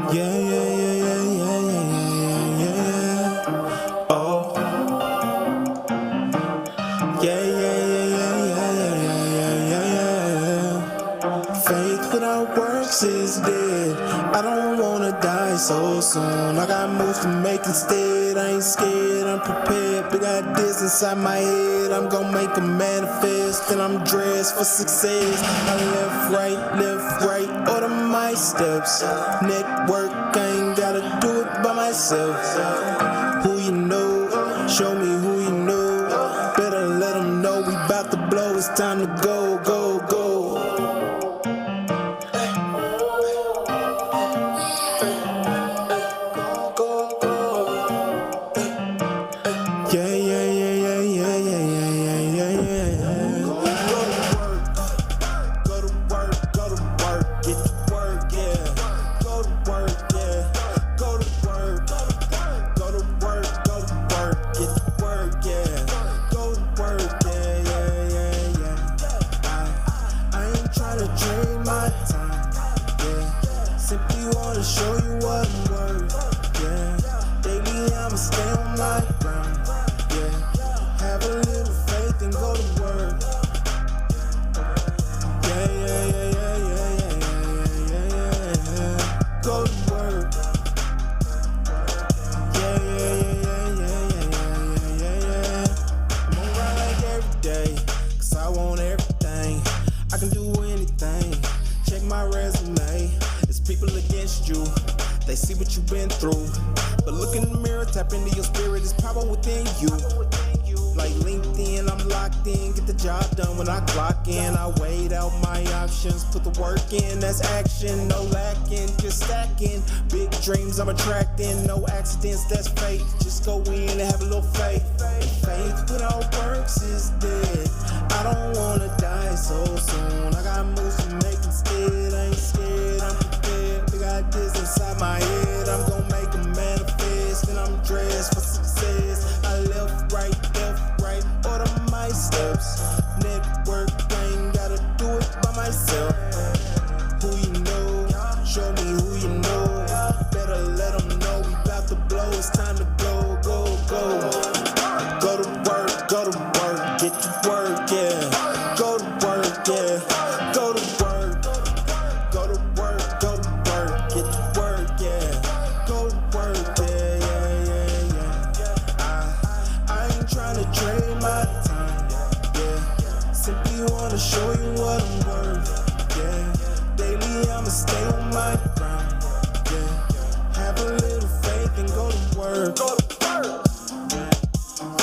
Yeah, yeah, yeah, yeah, yeah, yeah, yeah, yeah. Oh. Yeah, yeah, yeah, yeah, yeah, yeah, yeah, yeah. Faith without works is dead. I don't wanna die so soon. I got moves to make instead. I ain't scared, I'm prepared. Big ideas inside my head. I'm gonna make them manifest. And I'm dressed for success. I left, right, order my steps. Network, I ain't gotta do it by myself. Who you know, show me who you know. Better let them know we bout to blow. It's time to go, go, go. I'm attracting, no accidents, that's fate. Just go in and have a little faith. And faith without works is dead. I don't wanna die so soon. I got moves to make instead. I ain't scared, I'm prepared. Big ideas inside my head. I'm gonna make them manifest. And I'm dressed for success. I left, right, order my steps. Network, I ain't gotta do it by myself. Who you know, show me who you know. Better let them know we bout to blow. It's time to go, go, go. Go to work, get to work, yeah. Go to work, yeah. Go to work, get to work, yeah. Go to work, yeah. I ain't trying to trade my time, yeah. Simply wanna show you what I'm worth, yeah. Daily I'ma stay on my grind, yeah. Have a little faith and go to work. Go to work.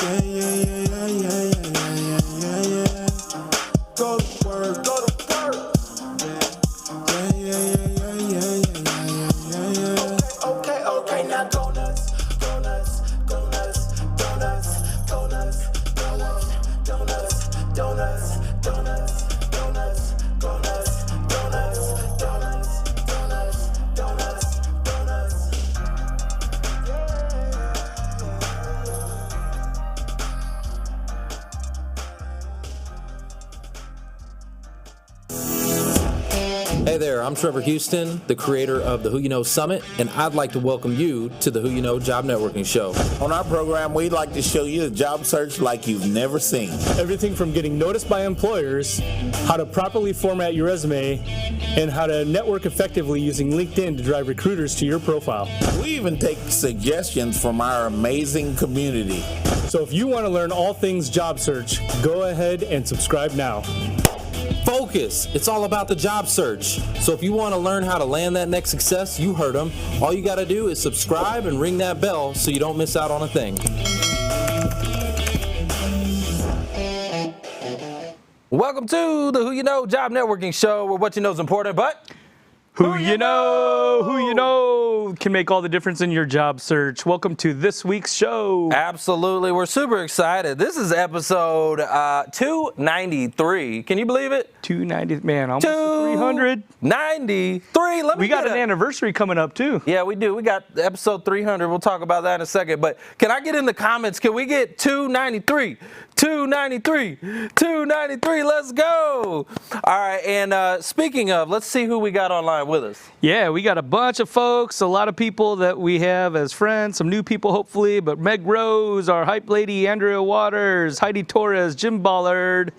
Yeah, yeah, yeah, yeah, yeah, yeah, yeah, yeah. Go to work. Go to work. Yeah, yeah, yeah, yeah, yeah, yeah, yeah, yeah. Okay. Now go nuts. Hey there, I'm Trevor Houston, the creator of the Who You Know Summit, and I'd like to welcome you to the Who You Know Job Networking Show. On our program, we'd like to show you a job search like you've never seen. Everything from getting noticed by employers, how to properly format your resume, and how to network effectively using LinkedIn to drive recruiters to your profile. We even take suggestions from our amazing community. So if you want to learn all things job search, go ahead and subscribe now. Focus. It's all about the job search. So if you want to learn how to land that next success, you heard them. All you got to do is subscribe and ring that bell so you don't miss out on a thing. Welcome to the Who You Know Job Networking Show, where what you know is important, but Who you know can make all the difference in your job search. Welcome to this week's show. Absolutely. We're super excited. This is episode 293. Can you believe it? 290, man, almost 300. 93. We got an anniversary coming up, too. Yeah, we do. We got episode 300. We'll talk about that in a second. But can I get in the comments? Can we get 293? 293. 293. Let's go. All right. And speaking of, let's see who we got online. have with us? Yeah, we got a bunch of folks, a lot of people that we have as friends, some new people hopefully, but Meg Rose, our hype lady, Andrea Waters, Heidi Torres, Jim Ballard.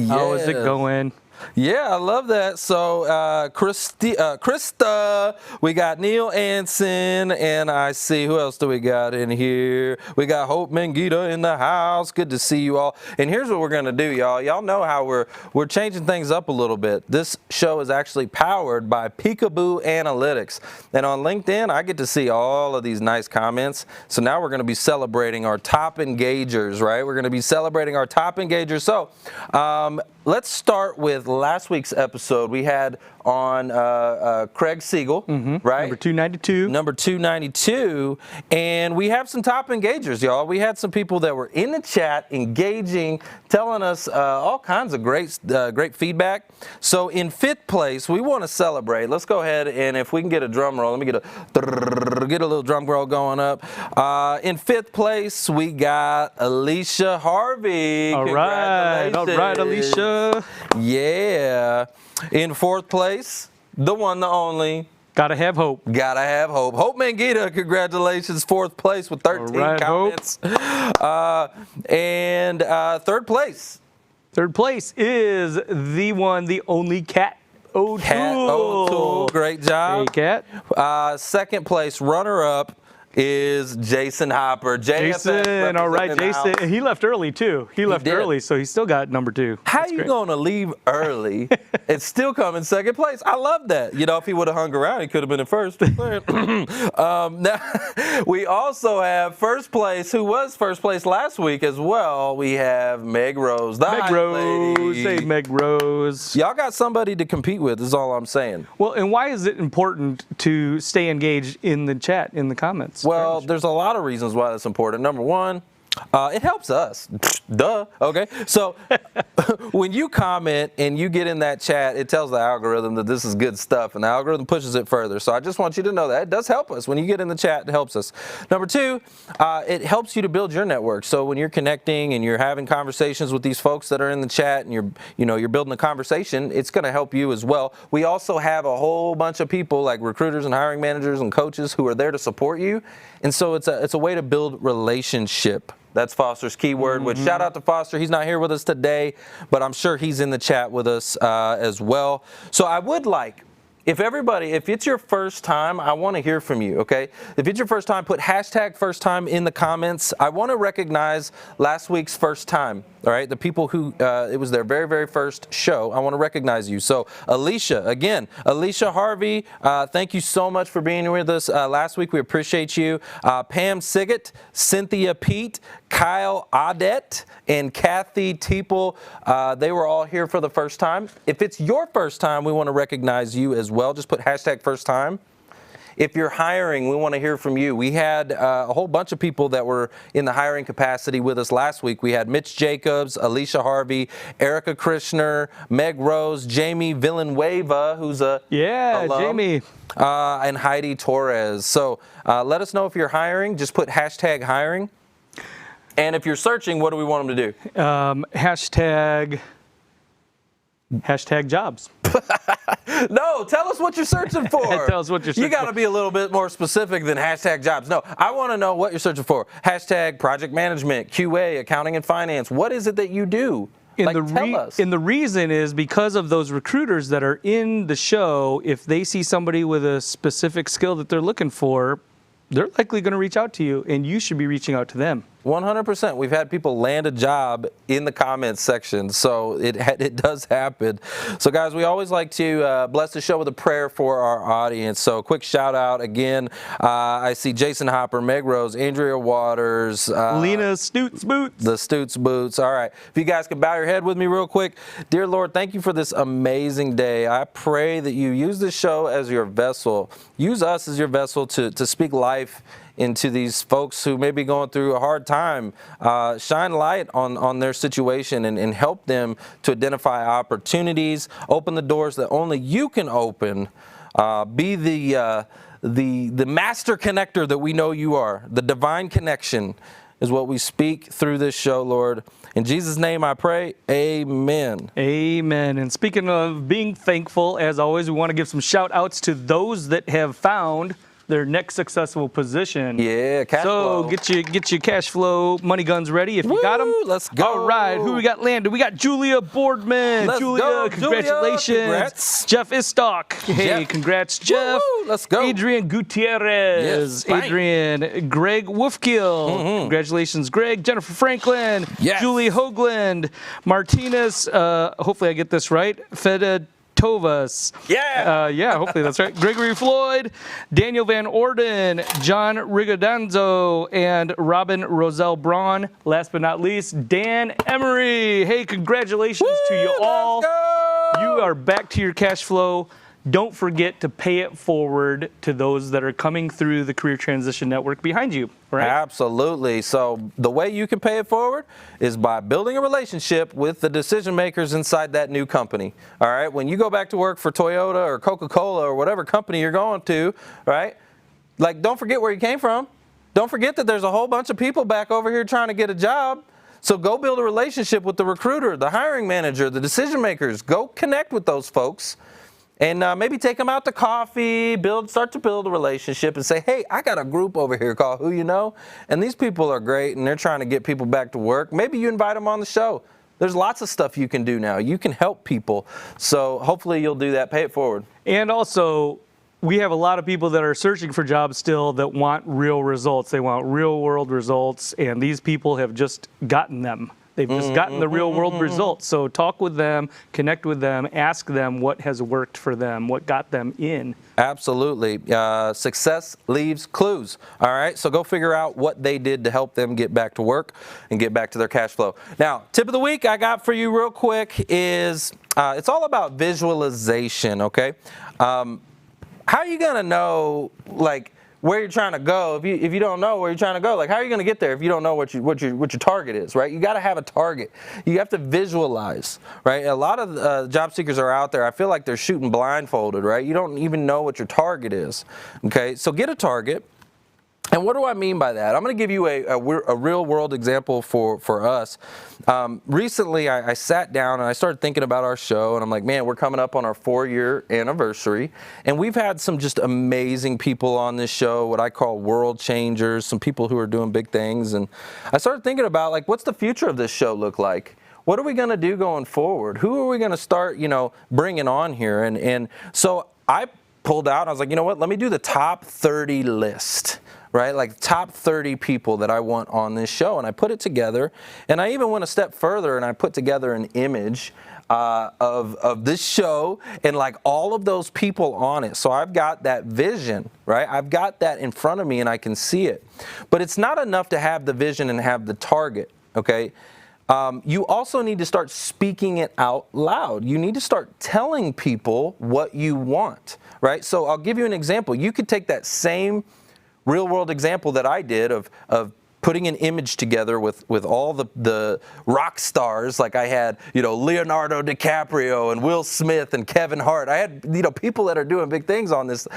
How is it going? Yeah, I love that. So, Krista, we got Neil Anson, and I see, who else do we got in here? We got Hope Mangita in the house. Good to see you all. And here's what we're going to do, y'all. Y'all know how we're changing things up a little bit. This show is actually powered by Peekaboo Analytics. And on LinkedIn, I get to see all of these nice comments. So now we're going to be celebrating our top engagers, right? We're going to be celebrating our top engagers. So, let's start with last week's episode. We had on Craig Siegel, right? Number 292. Number 292. And we have some top engagers, y'all. We had some people that were in the chat engaging, telling us all kinds of great feedback. So in 5th place, we want to celebrate. Let's go ahead, and if we can get a drum roll, let me get a little drum roll going up. In 5th place, we got Alicia Harvey. All right, Alicia. Yeah. In 4th place, the one, the only. Gotta have hope. Gotta have hope. Hope Mangita, congratulations, 4th place with 13 comments. And 3rd place. 3rd place is the one, the only Kat O'Toole. Kat O'Toole, great job. Hey, Kat. 2nd place, runner-up, is Jason Hopper. Jason, all right, Jason. And he left early, too. He left early, so he still got number 2. How you going to leave early and still come in 2nd place? I love that. You know, if he would have hung around, he could have been in 1st. Now, we also have 1st place, who was 1st place last week as well. We have Meg Rose, the Meg Rose. Hey, Meg Rose. Y'all got somebody to compete with, is all I'm saying. Well, and why is it important to stay engaged in the chat, in the comments? Well, there's a lot of reasons why that's important. Number one, it helps us. Duh. Okay. So when you comment and you get in that chat, it tells the algorithm that this is good stuff, and the algorithm pushes it further. So I just want you to know that it does help us. When you get in the chat, it helps us. Number 2, it helps you to build your network. So when you're connecting and you're having conversations with these folks that are in the chat, and you're building a conversation, it's going to help you as well. We also have a whole bunch of people like recruiters and hiring managers and coaches who are there to support you. And so it's a way to build relationship. That's Foster's keyword, which shout out to Foster. He's not here with us today, but I'm sure he's in the chat with us as well. So I would like, if it's your first time, I want to hear from you, okay? If it's your first time, put hashtag first time in the comments. I want to recognize last week's first time, all right? The people who, it was their very, very first show. I want to recognize you. So Alicia Harvey, thank you so much for being here with us last week. We appreciate you. Pam Siggett, Cynthia Pete, Kyle Adet, and Kathy Teeple, they were all here for the first time. If it's your first time, we want to recognize you as well. Just put hashtag first time. If you're hiring, we want to hear from you. We had a whole bunch of people that were in the hiring capacity with us last week. We had Mitch Jacobs, Alicia Harvey, Erica Krishner, Meg Rose, Jamie Villanueva, who's a alum, Jamie, and Heidi Torres. So let us know if you're hiring. Just put hashtag hiring. And if you're searching, what do we want them to do? Hashtag jobs. No, tell us what you're searching for. Tell us what you're searching for. You got to be a little bit more specific than hashtag jobs. No, I want to know what you're searching for. Hashtag project management, QA, accounting and finance. What is it that you do? Tell us. And the reason is because of those recruiters that are in the show, if they see somebody with a specific skill that they're looking for, they're likely going to reach out to you, and you should be reaching out to them. 100%. We've had people land a job in the comments section, so it does happen. So, guys, we always like to bless the show with a prayer for our audience. So, quick shout out again. I see Jason Hopper, Meg Rose, Andrea Waters, Lena Stoots Boots. The Stoots Boots. All right. If you guys can bow your head with me real quick. Dear Lord, thank you for this amazing day. I pray that you use this show as your vessel. Use us as your vessel to speak life into these folks who may be going through a hard time. Shine light on their situation and help them to identify opportunities, open the doors that only you can open. Be the master connector that we know you are. The divine connection is what we speak through this show, Lord. In Jesus' name I pray, amen. Amen. And speaking of being thankful, as always, we want to give some shout outs to those that have found their next successful position. Yeah, cash flow. Get your cash flow money guns ready if you got them. Let's go. All right, who we got landed? We got Julia Boardman. Let's Julia, go, congratulations. Julia. Congrats. Jeff Istock. Hey, congrats, Jeff. Woo, let's go. Adrian Gutierrez. Yes, Adrian. Greg Wolfkill. Congratulations, Greg. Jennifer Franklin. Yes. Julie Hoagland. Martinez. Hopefully I get this right. Tovas. Yeah. Hopefully that's right. Gregory Floyd, Daniel Van Orden, John Rigodanzo, and Robin Roselle Braun. Last but not least, Dan Emery. Hey, congratulations to you all. Let's go. You are back to your cash flow. Don't forget to pay it forward to those that are coming through the Career Transition Network behind you, right? Absolutely. So the way you can pay it forward is by building a relationship with the decision makers inside that new company. All right. When you go back to work for Toyota or Coca-Cola or whatever company you're going to, right? Like, don't forget where you came from. Don't forget that there's a whole bunch of people back over here trying to get a job. So go build a relationship with the recruiter, the hiring manager, the decision makers. Go connect with those folks. And maybe take them out to coffee, start to build a relationship and say, hey, I got a group over here called Who You Know, and these people are great and they're trying to get people back to work. Maybe you invite them on the show. There's lots of stuff you can do now. You can help people. So hopefully you'll do that. Pay it forward. And also, we have a lot of people that are searching for jobs still that want real results. They want real world results, and these people have just gotten them. They've just gotten the real world results. So talk with them, connect with them, ask them what has worked for them, what got them in. Absolutely. Success leaves clues. All right. So go figure out what they did to help them get back to work and get back to their cash flow. Now, tip of the week I got for you real quick is it's all about visualization. Okay. How are you going to know, like, where you're trying to go if you don't know where you're trying to go? Like, how are you going to get there if you don't know what your target is, right? You got to have a target. You have to visualize, right? A lot of job seekers are out there. I feel like they're shooting blindfolded, right? You don't even know what your target is. Okay, so get a target. And what do I mean by that? I'm going to give you a real world example for us. Recently, I sat down and I started thinking about our show, and I'm like, man, we're coming up on our 4-year anniversary, and we've had some just amazing people on this show, what I call world changers, some people who are doing big things. And I started thinking about, like, what's the future of this show look like? What are we going to do going forward? Who are we going to start, bringing on here? And so I pulled out, and I was like, you know what? Let me do the top 30 list. Right, like top 30 people that I want on this show, and I put it together, and I even went a step further, and I put together an image of this show and like all of those people on it. So I've got that vision, right? I've got that in front of me, and I can see it. But it's not enough to have the vision and have the target. Okay. You also need to start speaking it out loud. You need to start telling people what you want, right? So I'll give you an example. You could take that same real world example that I did of putting an image together with all the rock stars. Like I had, Leonardo DiCaprio and Will Smith and Kevin Hart. I had, people that are doing big things on this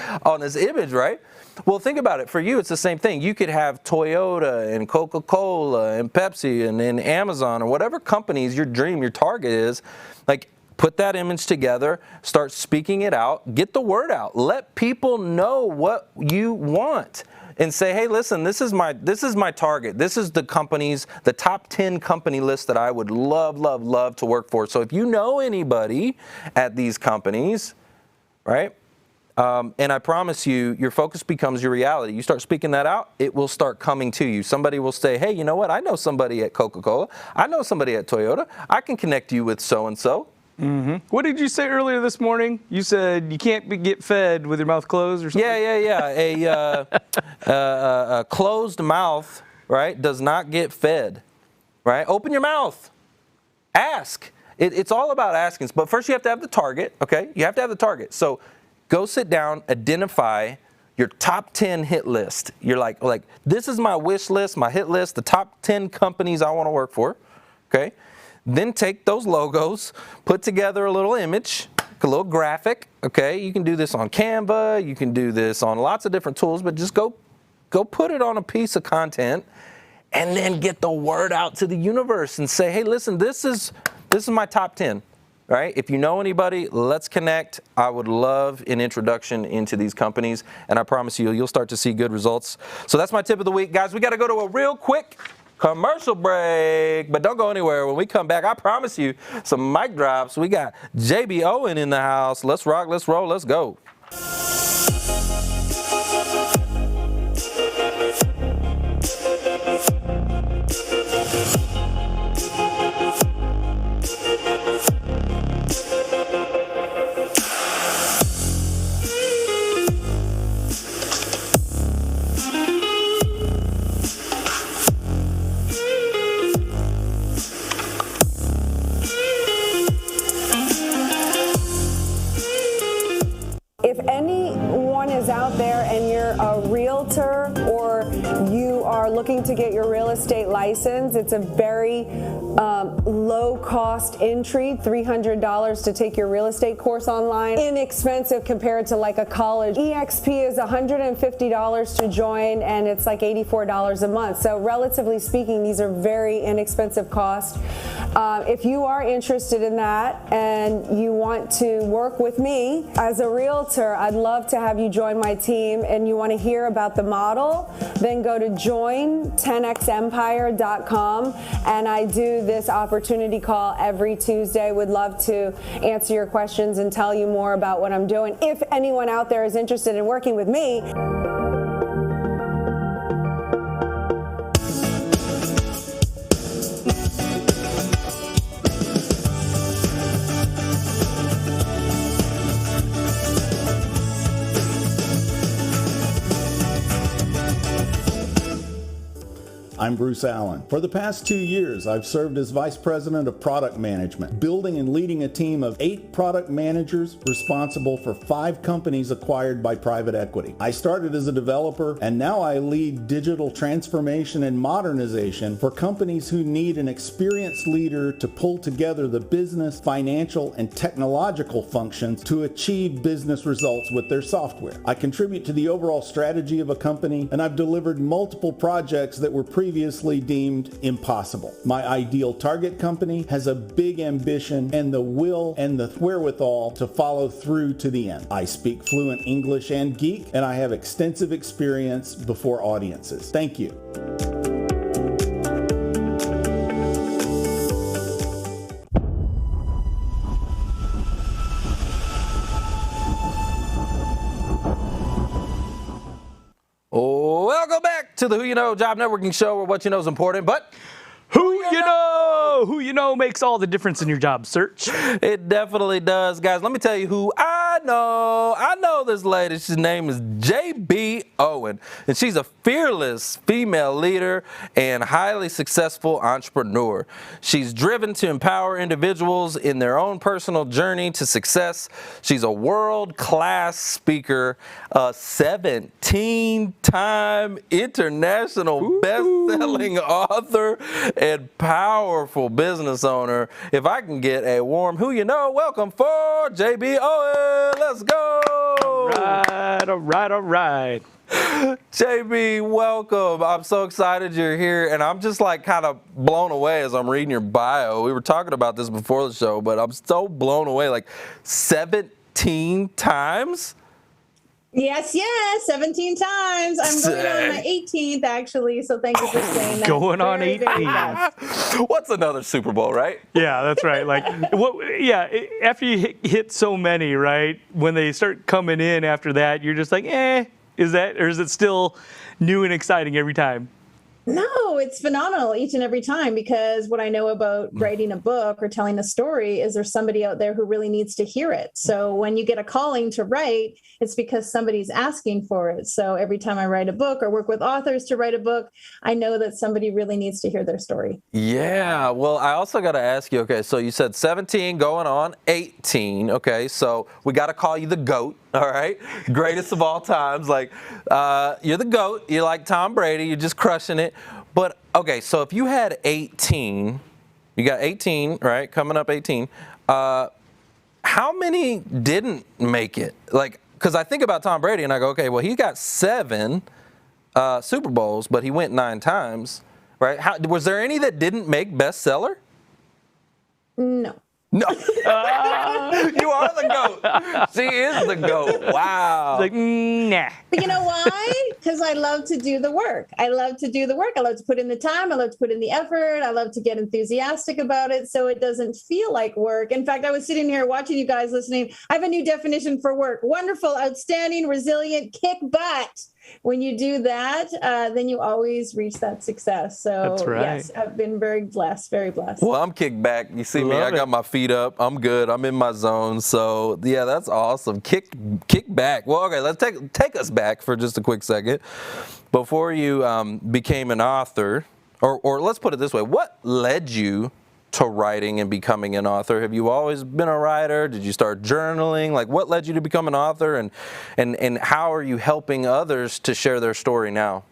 image, right? Well, think about it. For you, it's the same thing. You could have Toyota and Coca-Cola and Pepsi and Amazon or whatever companies your dream, your target is. Like, put that image together, start speaking it out, get the word out. Let people know what you want. And say, hey, listen, this is my target. This is the top 10 company list that I would love to work for. So if you know anybody at these companies, right? And I promise you, your focus becomes your reality. You start speaking that out, it will start coming to you. Somebody will say, hey, you know what? I know somebody at Coca-Cola. I know somebody at Toyota. I can connect you with so-and-so. Mm-hmm. What did you say earlier this morning? You said you can't get fed with your mouth closed or something? Yeah. A closed mouth, right, does not get fed, right? Open your mouth. Ask. It's all about asking. But first you have to have the target, okay? You have to have the target. So go sit down, identify your top 10 hit list. You're like this is my wish list, my hit list, the top 10 companies I want to work for, okay? Then take those logos, put together a little image, a little graphic, okay? You can do this on Canva, you can do this on lots of different tools, but just go put it on a piece of content and then get the word out to the universe and say, hey, listen, this is my top 10. Right? If you know anybody, let's connect. I would love an introduction into these companies, and I promise you, you'll start to see good results. So that's my tip of the week. Guys, we got to go to a real quick commercial break, but don't go anywhere. When we come back, I promise you some mic drops. We got JB Owen in the house. Let's rock, let's roll, let's go. If anyone is out there and you're a realtor or you are looking to get your real estate license, it's a very low cost entry, $300 to take your real estate course online. Inexpensive compared to like a college. EXP is $150 to join and it's like $84 a month. So relatively speaking, these are very inexpensive costs. If you are interested in that and you want to work with me as a realtor, I'd love to have you join my team, and you want to hear about the model, then go to join10xempire.com, and I do this opportunity call every Tuesday. Would love to answer your questions and tell you more about what I'm doing. If anyone out there is interested in working with me. I'm Bruce Allen. For the past 2 years, I've served as Vice President of Product Management, building and leading a team of 8 product managers responsible for 5 companies acquired by private equity. I started as a developer, and now I lead digital transformation and modernization for companies who need an experienced leader to pull together the business, financial, and technological functions to achieve business results with their software. I contribute to the overall strategy of a company, and I've delivered multiple projects that were previously deemed impossible. My ideal target company has a big ambition and the will and the wherewithal to follow through to the end. I speak fluent English and geek, and I have extensive experience before audiences. Thank you. Welcome back to the Who You Know Job Networking Show, where what you know is important, but Who you know makes all the difference in your job search. it definitely does. Guys, let me tell you who I know. I know this lady. Her name is JB Owen, and she's a fearless female leader and highly successful entrepreneur. She's driven to empower individuals in their own personal journey to success. She's a world-class speaker, a 17-time international best-selling author, and powerful business owner. If I can get a warm who you know welcome for JB Owen. Let's go. All right. JB, welcome. I'm so excited you're here, and I'm just like kind of blown away as I'm reading your bio. We were talking about this before the show, but I'm so blown away. Like 17 times? Yes, 17 times. I'm going on my 18th, actually, so thank you for saying that. Going on Very, 18. fast. What's another Super Bowl, right? Yeah, that's right. Like, after you hit so many, right? When they start coming in after that, you're just like, is it still new and exciting every time? No, it's phenomenal each and every time, because what I know about writing a book or telling a story is there's somebody out there who really needs to hear it. So when you get a calling to write, it's because somebody's asking for it. So every time I write a book or work with authors to write a book, I know that somebody really needs to hear their story. Yeah. Well, I also got to ask you, okay, so you said 17 going on 18. Okay, so we got to call you the GOAT. All right. Greatest of all times. Like, you're the GOAT. You're like Tom Brady. You're just crushing it. But, okay, so if you had 18, you got 18, right? Coming up 18. How many didn't make it? Like, because I think about Tom Brady and I go, okay, well, he got 7 Super Bowls, but he went 9 times. right? Was there any that didn't make bestseller? No. No. You are the GOAT. She is the GOAT. Wow. Like, nah. But you know why? Because I love to do the work. I love to do the work. I love to put in the time. I love to put in the effort. I love to get enthusiastic about it so it doesn't feel like work. In fact, I was sitting here watching you guys listening. I have a new definition for work. Wonderful, outstanding, resilient, kick butt. When you do that, then you always reach that success. So That's right. yes, I've been very blessed, very blessed. Well, I'm kicked back. You see me, I Love got it. my feet up. I'm good. I'm in my zone. So yeah, that's awesome. Kick back. Well, okay, let's take us back for just a quick second. Before you became an author, or let's put it this way, what led you to writing and becoming an author? Have you always been a writer? Did you start journaling? Like, what led you to become an author, and how are you helping others to share their story now?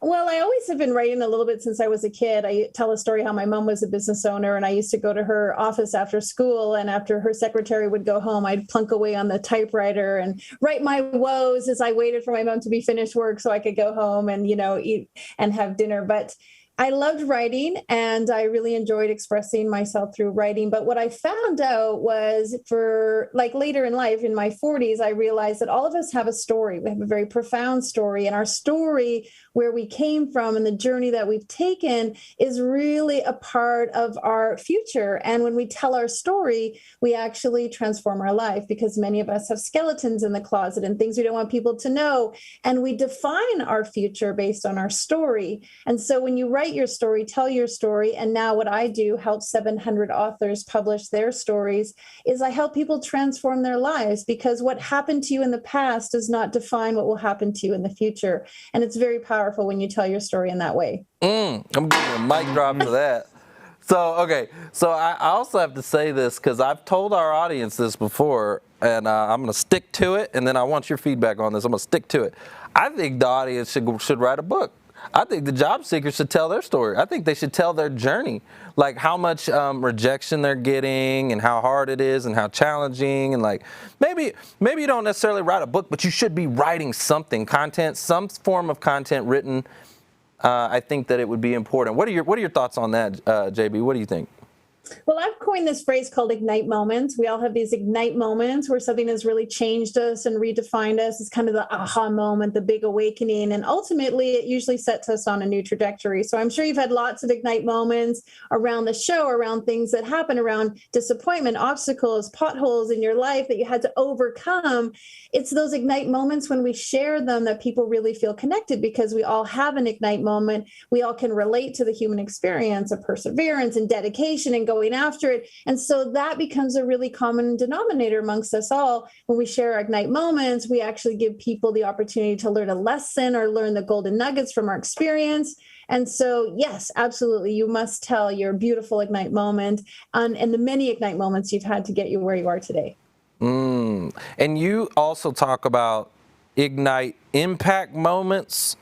Well, I always have been writing a little bit since I was a kid. I tell a story how my mom was a business owner, and I used to go to her office after school, and after her secretary would go home, I'd plunk away on the typewriter and write my woes as I waited for my mom to be finished work so I could go home and, eat and have dinner. But I loved writing, and I really enjoyed expressing myself through writing. But what I found out was, for like later in life, in my 40s, I realized that all of us have a story. We have a very profound story, and our story, where we came from and the journey that we've taken, is really a part of our future. And when we tell our story, we actually transform our life, because many of us have skeletons in the closet and things we don't want people to know. And we define our future based on our story. And so when you write your story, tell your story. And now what I do, help 700 authors publish their stories, is I help people transform their lives, because what happened to you in the past does not define what will happen to you in the future. And it's very powerful when you tell your story in that way. I'm giving a mic drop for that. So, okay. So I also have to say this, because I've told our audience this before, and I'm going to stick to it, and then I want your feedback on this. I'm going to stick to it. I think the audience should write a book. I think the job seekers should tell their story. I think they should tell their journey, like how much rejection they're getting and how hard it is and how challenging. And like maybe you don't necessarily write a book, but you should be writing something, content, some form of content written. I think that it would be important. What are your thoughts on that, JB? What do you think? Well, I've coined this phrase called ignite moments. We all have these ignite moments where something has really changed us and redefined us. It's kind of the aha moment, the big awakening. And ultimately, it usually sets us on a new trajectory. So I'm sure you've had lots of ignite moments around the show, around things that happen, around disappointment, obstacles, potholes in your life that you had to overcome. It's those ignite moments when we share them that people really feel connected, because we all have an ignite moment. We all can relate to the human experience of perseverance and dedication and going after it. And so that becomes a really common denominator amongst us all. When we share our ignite moments, we actually give people the opportunity to learn a lesson or learn the golden nuggets from our experience. And so, yes, absolutely, you must tell your beautiful ignite moment and the many ignite moments you've had to get you where you are today. And you also talk about ignite impact moments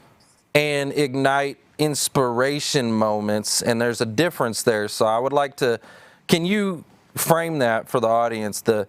and ignite inspiration moments, and there's a difference there. So I would like to, can you frame that for the audience, the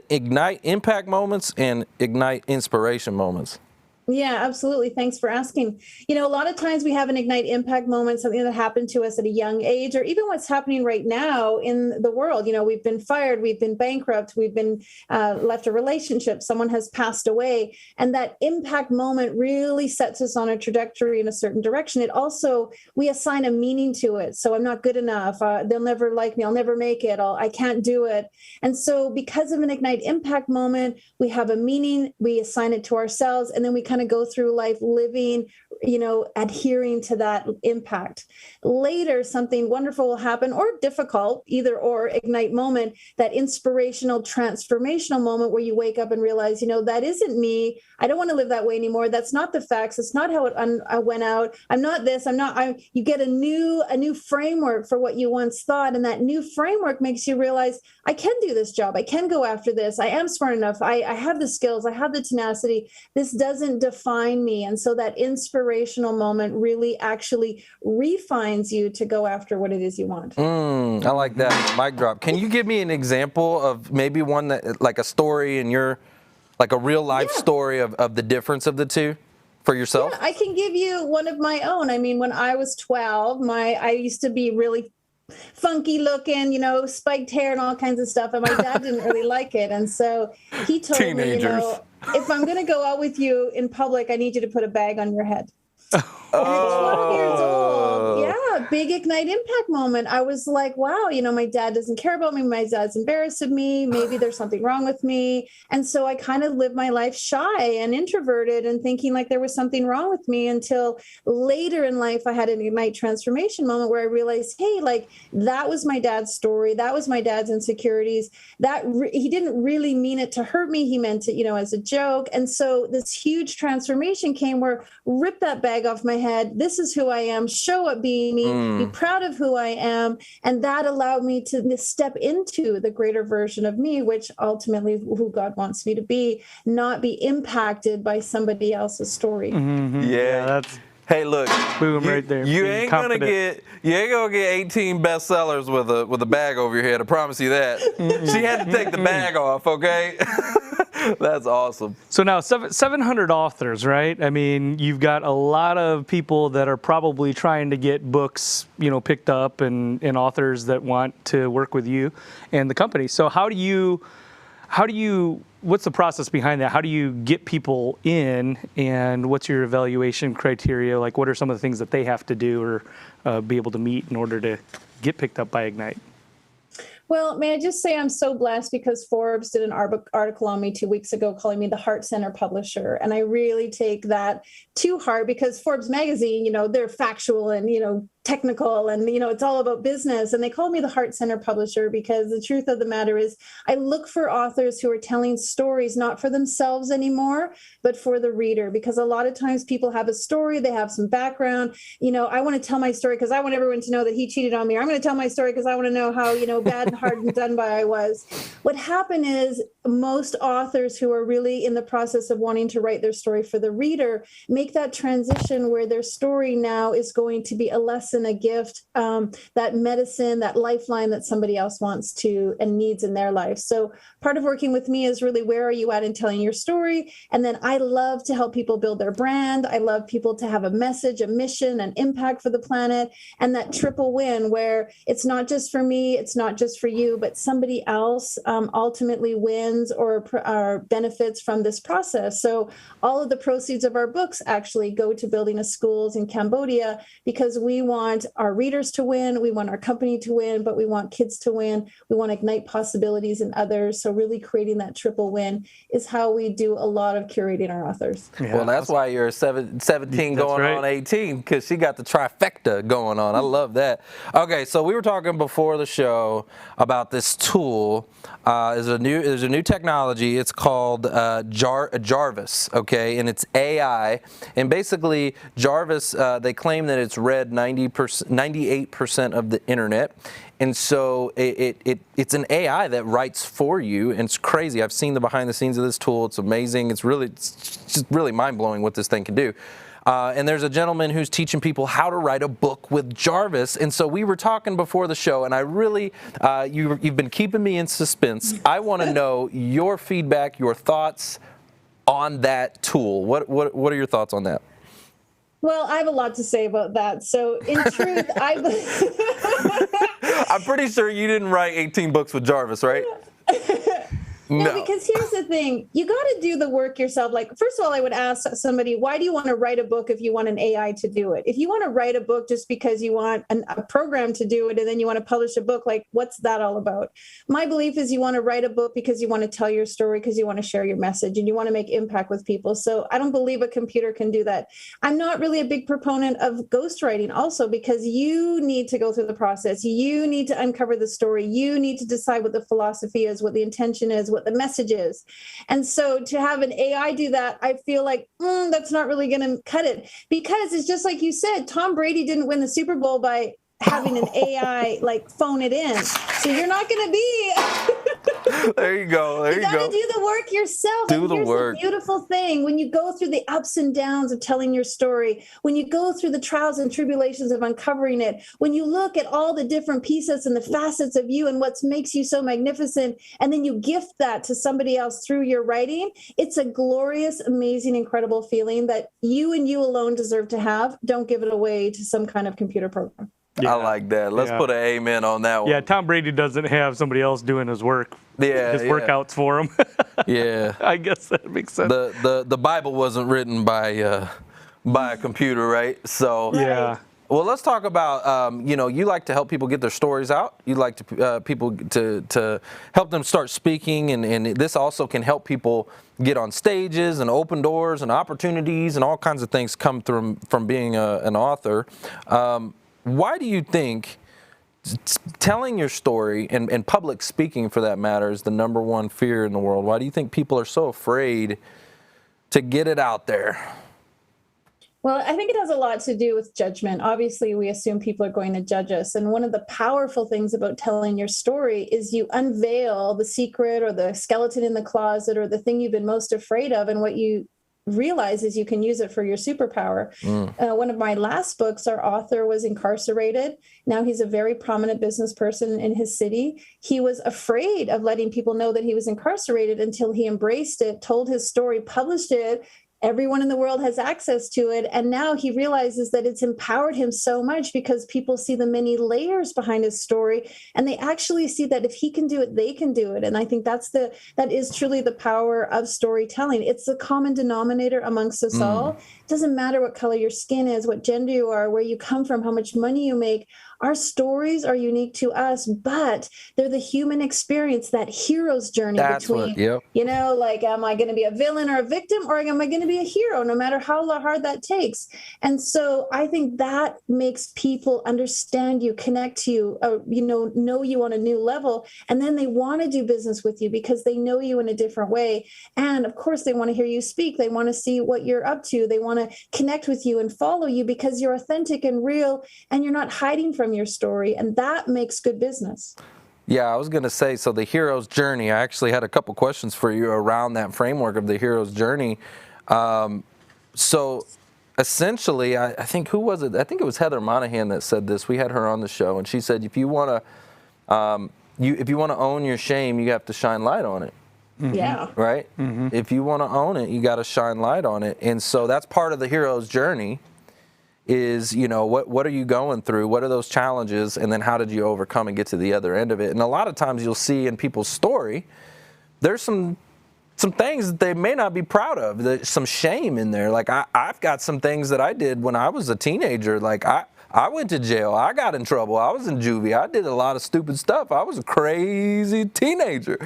ignite impact moments and ignite inspiration moments? Yeah, absolutely. Thanks for asking. A lot of times we have an ignite impact moment, something that happened to us at a young age, or even what's happening right now in the world. We've been fired, we've been bankrupt, we've been left a relationship, someone has passed away. And that impact moment really sets us on a trajectory in a certain direction. It also, we assign a meaning to it. So I'm not good enough. They'll never like me. I'll never make it. I can't do it. And so because of an ignite impact moment, we have a meaning, we assign it to ourselves, and then we kind of go through life living, adhering to that impact. Later, something wonderful will happen, or difficult, either or, ignite moment, that inspirational, transformational moment where you wake up and realize, that isn't me. I don't want to live that way anymore. That's not the facts. It's not how it went out. I'm not this. You get a new framework for what you once thought. And that new framework makes you realize, I can do this job. I can go after this. I am smart enough. I have the skills. I have the tenacity. This doesn't define me. And so that inspirational moment really actually refines you to go after what it is you want. I like that. Mic drop. Can you give me an example of maybe one that, like a story in your, like a real life story of the difference of the two? for yourself? Yeah, I can give you one of my own. I mean, when I was 12, I used to be really funky looking, spiked hair and all kinds of stuff. And my dad didn't really like it. And so he told me, if I'm going to go out with you in public, I need you to put a bag on your head. And at 12 years old, yeah, big Ignite impact moment. I was like, wow, my dad doesn't care about me. My dad's embarrassed of me. Maybe there's something wrong with me. And so I kind of lived my life shy and introverted and thinking like there was something wrong with me until later in life, I had an Ignite transformation moment where I realized, hey, like that was my dad's story. That was my dad's insecurities. He didn't really mean it to hurt me. He meant it, as a joke. And so this huge transformation came where rip that bag off my head. This is who I am. Show up being me. Be proud of who I am. And that allowed me to step into the greater version of me, which ultimately who God wants me to be, not be impacted by somebody else's story. Mm-hmm. Yeah, that's hey, look, boom right there. You ain't gonna get 18 bestsellers with a bag over your head. I promise you that. She had to take the bag off, okay? That's awesome. So now 700 authors, right? I mean, you've got a lot of people that are probably trying to get books, picked up and authors that want to work with you and the company. So how do you, what's the process behind that? How do you get people in, and what's your evaluation criteria? Like, what are some of the things that they have to do or be able to meet in order to get picked up by Ignite? Well, may I just say I'm so blessed because Forbes did an article on me 2 weeks ago calling me the Heart Center publisher. And I really take that to heart because Forbes magazine, they're factual and, technical and, it's all about business. And they called me the Heart Center publisher because the truth of the matter is I look for authors who are telling stories, not for themselves anymore, but for the reader. Because a lot of times people have a story, they have some background. I want to tell my story because I want everyone to know that he cheated on me. Or I'm going to tell my story because I want to know how, bad and hard and done by I was. What happened is most authors who are really in the process of wanting to write their story for the reader make that transition where their story now is going to be a lesson, a gift, that medicine, that lifeline that somebody else wants to and needs in their life. So part of working with me is really where are you at in telling your story? And then I love to help people build their brand. I love people to have a message, a mission, an impact for the planet, and that triple win where it's not just for me, it's not just for you, but somebody else ultimately wins or benefits from this process. So all of the proceeds of our books actually go to building a schools in Cambodia because we want our readers to win, we want our company to win, but we want kids to win. We want to ignite possibilities in others. So really creating that triple win is how we do a lot of curating our authors. Yeah, well, that's why you're 17 going on 18 because she got the trifecta going on. I love that. Okay, so we were talking before the show about this tool. There's a new technology. It's called Jarvis, okay, and it's AI. And basically, Jarvis, they claim that it's read 98% of the internet. And so it's an AI that writes for you, and it's crazy. I've seen the behind the scenes of this tool. It's amazing. It's just really mind-blowing what this thing can do. And there's a gentleman who's teaching people how to write a book with Jarvis. And so we were talking before the show, and I really, you've been keeping me in suspense. I want to know your feedback, your thoughts on that tool. What are your thoughts on that? Well, I have a lot to say about that. So in truth, I'm pretty sure you didn't write 18 books with Jarvis, right? No, because here's the thing. You got to do the work yourself. Like, first of all, I would ask somebody, why do you want to write a book if you want an AI to do it? If you want to write a book just because you want a program to do it and then you want to publish a book, like, what's that all about? My belief is you want to write a book because you want to tell your story, because you want to share your message and you want to make impact with people. So I don't believe a computer can do that. I'm not really a big proponent of ghostwriting also because you need to go through the process. You need to uncover the story. You need to decide what the philosophy is, what the intention is, what the message is. And so to have an AI do that, I feel like that's not really going to cut it, because it's just like you said, Tom Brady didn't win the Super Bowl by having an AI like phone it in. So you're not going to be There you go. There You you got to go. do the work yourself. Do And the here's work. the beautiful thing. When you go through the ups and downs of telling your story, when you go through the trials and tribulations of uncovering it, when you look at all the different pieces and the facets of you and what makes you so magnificent, and then you gift that to somebody else through your writing, it's a glorious, amazing, incredible feeling that you and you alone deserve to have. Don't give it away to some kind of computer program. I like that. Let's put an amen on that one. Yeah, Tom Brady doesn't have somebody else doing his work. Yeah, his yeah. workouts for him. Yeah. I guess that makes sense. The Bible wasn't written by a computer, right? So Yeah. Well, let's talk about you like to help people get their stories out. You like to people to help them start speaking, and this also can help people get on stages and open doors and opportunities and all kinds of things come through from being an author. Why do you think telling your story and public speaking, for that matter, is the number one fear in the world? Why do you think people are so afraid to get it out there? Well, I think it has a lot to do with judgment. Obviously, we assume people are going to judge us. And one of the powerful things about telling your story is you unveil the secret or the skeleton in the closet or the thing you've been most afraid of. And what you realize is you can use it for your superpower. One of my last books, our author was incarcerated. Now he's a very prominent business person in his city. He was afraid of letting people know that he was incarcerated until he embraced it, told his story, published it. Everyone in the world has access to it. And now he realizes that it's empowered him so much because people see the many layers behind his story. And they actually see that if he can do it, they can do it. And I think that is truly the power of storytelling. It's the common denominator amongst us all. It doesn't matter what color your skin is, what gender you are, where you come from, how much money you make. Our stories are unique to us, but they're the human experience, that hero's journey between, am I going to be a villain or a victim, or am I going to be a hero, no matter how hard that takes? And so I think that makes people understand you, connect to you, know you on a new level. And then they want to do business with you because they know you in a different way. And of course, they want to hear you speak. They want to see what you're up to. They want to connect with you and follow you because you're authentic and real and you're not hiding from your story, and that makes good business. Yeah, I was going to say, so the hero's journey, I actually had a couple questions for you around that framework of the hero's journey. So essentially, I think, who was it? I think it was Heather Monahan that said this. We had her on the show, and she said, if you want to own your shame, you have to shine light on it. Yeah. Right? If you want to own it, you got to shine light on it. And so that's part of the hero's journey. Is, what are you going through? What are those challenges? And then how did you overcome and get to the other end of it? And a lot of times you'll see in people's story, there's some things that they may not be proud of. There's some shame in there. Like I've got some things that I did when I was a teenager. Like I went to jail. I got in trouble. I was in juvie. I did a lot of stupid stuff. I was a crazy teenager.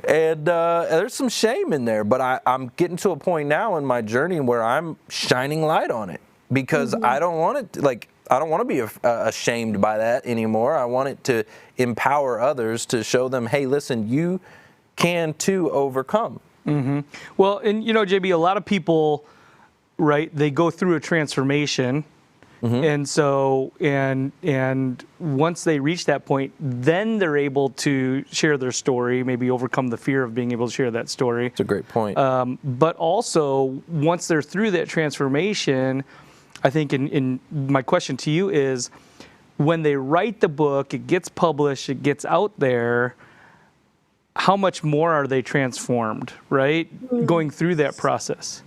And there's some shame in there. But I'm getting to a point now in my journey where I'm shining light on it. Because I don't want it I don't want to be ashamed by that anymore. I want it to empower others to show them, hey, listen, you can too overcome. Well, and JB, a lot of people, right? They go through a transformation, and so and once they reach that point, then they're able to share their story, maybe overcome the fear of being able to share that story. That's a great point. But also, once they're through that transformation, I think in my question to you is, when they write the book, it gets published, it gets out there, how much more are they transformed, right? Going through that process.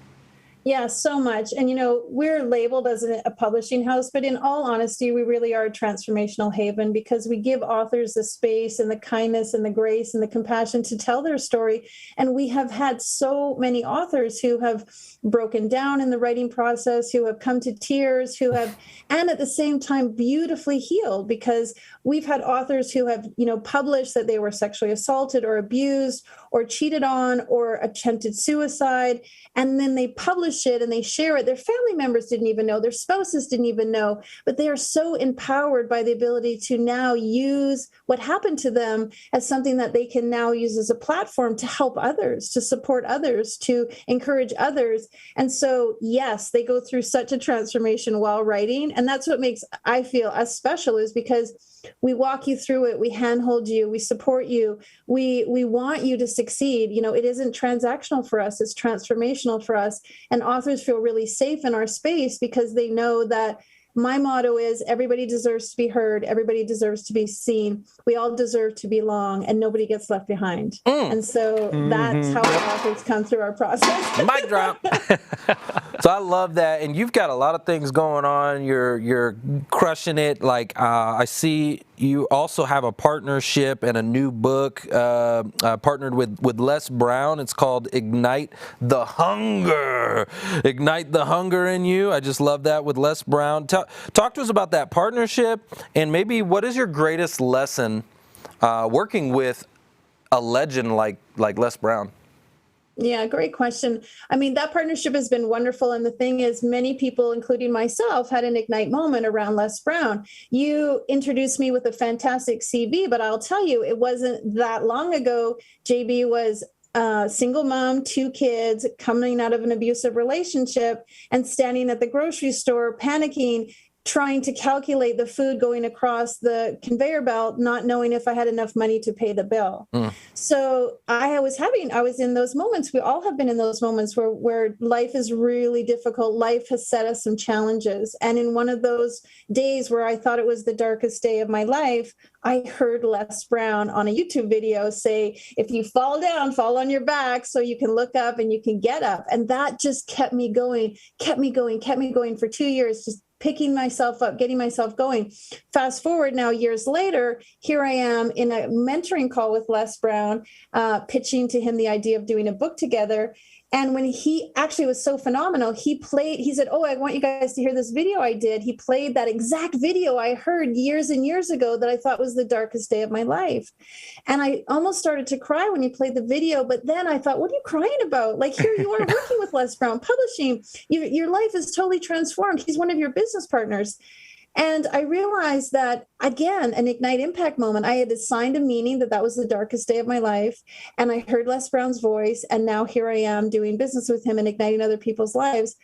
Yeah, so much. And, we're labeled as a publishing house, but in all honesty, we really are a transformational haven because we give authors the space and the kindness and the grace and the compassion to tell their story. And we have had so many authors who have broken down in the writing process, who have come to tears, and at the same time, beautifully healed, because we've had authors who have, published that they were sexually assaulted or abused, or cheated on or attempted suicide, and then they publish it and they share it. Their family members didn't even know, their spouses didn't even know, but they are so empowered by the ability to now use what happened to them as something that they can now use as a platform to help others, to support others, to encourage others. And so, yes, they go through such a transformation while writing. And that's what makes, I feel, us special, is because we walk you through it, we handhold you, we support you, we want you to succeed. You know, it isn't transactional for us, it's transformational for us. And authors feel really safe in our space because they know that my motto is everybody deserves to be heard, everybody deserves to be seen, we all deserve to belong, and nobody gets left behind. And so that's how our authors come through our process. Mic drop. So I love that, and you've got a lot of things going on. You're crushing it. Like I see you also have a partnership and a new book partnered with Les Brown. It's called Ignite the Hunger. Ignite the Hunger in You. I just love that, with Les Brown. Talk to us about that partnership, and maybe what is your greatest lesson working with a legend like Les Brown? Yeah, great question. I mean, that partnership has been wonderful. And the thing is, many people, including myself, had an ignite moment around Les Brown. You introduced me with a fantastic CV, but I'll tell you, it wasn't that long ago. JB was a single mom, 2 kids, coming out of an abusive relationship and standing at the grocery store, panicking, trying to calculate the food going across the conveyor belt, not knowing if I had enough money to pay the bill. So I was in those moments. We all have been in those moments where life is really difficult. Life has set us some challenges. And in one of those days where I thought it was the darkest day of my life, I heard Les Brown on a YouTube video say, if you fall down, fall on your back so you can look up and you can get up. And that just kept me going for 2 years, just picking myself up, getting myself going. Fast forward now, years later, here I am in a mentoring call with Les Brown, pitching to him the idea of doing a book together. And when he actually was so phenomenal, he said, oh, I want you guys to hear this video I did. He played that exact video I heard years and years ago that I thought was the darkest day of my life. And I almost started to cry when he played the video. But then I thought, what are you crying about? Like, here you are working with Les Brown, publishing. Your life is totally transformed. He's one of your business partners. And I realized that, again, an Ignite Impact moment. I had assigned a meaning that was the darkest day of my life. And I heard Les Brown's voice. And now here I am doing business with him and igniting other people's lives.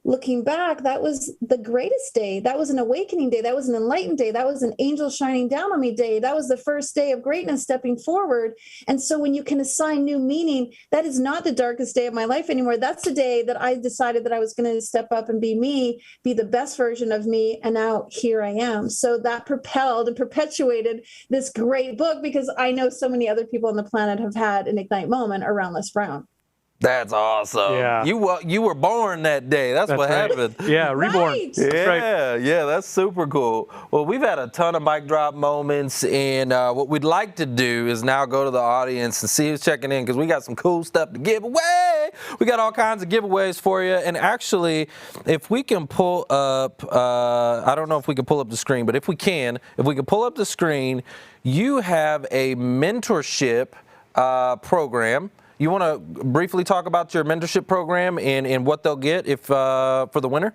Looking back, that was the greatest day. That was an awakening day. That was an enlightened day. That was an angel shining down on me day. That was the first day of greatness stepping forward. And so when you can assign new meaning, that is not the darkest day of my life anymore. That's the day that I decided that I was going to step up and be me, be the best version of me. And now here I am. So that propelled and perpetuated this great book, because I know so many other people on the planet have had an Ignite moment around Les Brown. That's awesome. Yeah. You were born that day. That's what right. happened. Yeah, reborn. Right. That's right. Yeah, that's super cool. Well, we've had a ton of mic drop moments, and what we'd like to do is now go to the audience and see who's checking in, because we got some cool stuff to give away. We got all kinds of giveaways for you. And actually, if we can pull up, I don't know if we can pull up the screen, but if we can pull up the screen, you have a mentorship program. You want to briefly talk about your mentorship program and what they'll get if for the winner?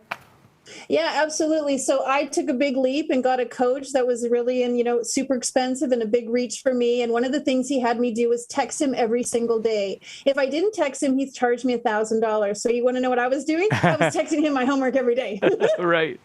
Yeah, absolutely. So I took a big leap and got a coach that was really super expensive and a big reach for me. And one of the things he had me do was text him every single day. If I didn't text him, he'd charge me $1,000. So you want to know what I was doing? I was texting him my homework every day. Right.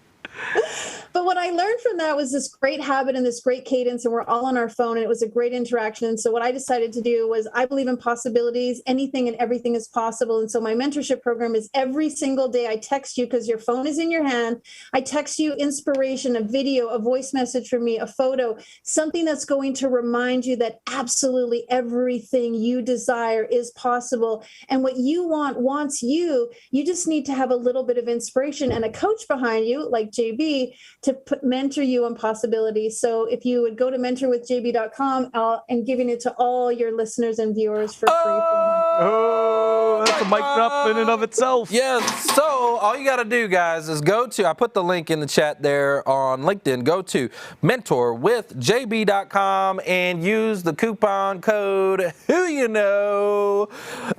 But what I learned from that was this great habit and this great cadence, and we're all on our phone, and it was a great interaction. And so what I decided to do was, I believe in possibilities. Anything and everything is possible. And so my mentorship program is every single day I text you, because your phone is in your hand. I text you inspiration, a video, a voice message from me, a photo, something that's going to remind you that absolutely everything you desire is possible. And what you want wants you. You just need to have a little bit of inspiration and a coach behind you, like JB, to mentor you on possibilities. So if you would go to mentorwithjb.com, I'm giving it to all your listeners and viewers for free. Oh, that's a mic drop in and of itself. Yes. So all you got to do, guys, is go to, I put the link in the chat there on LinkedIn. Go to mentorwithjb.com and use the coupon code 𝙆𝙆.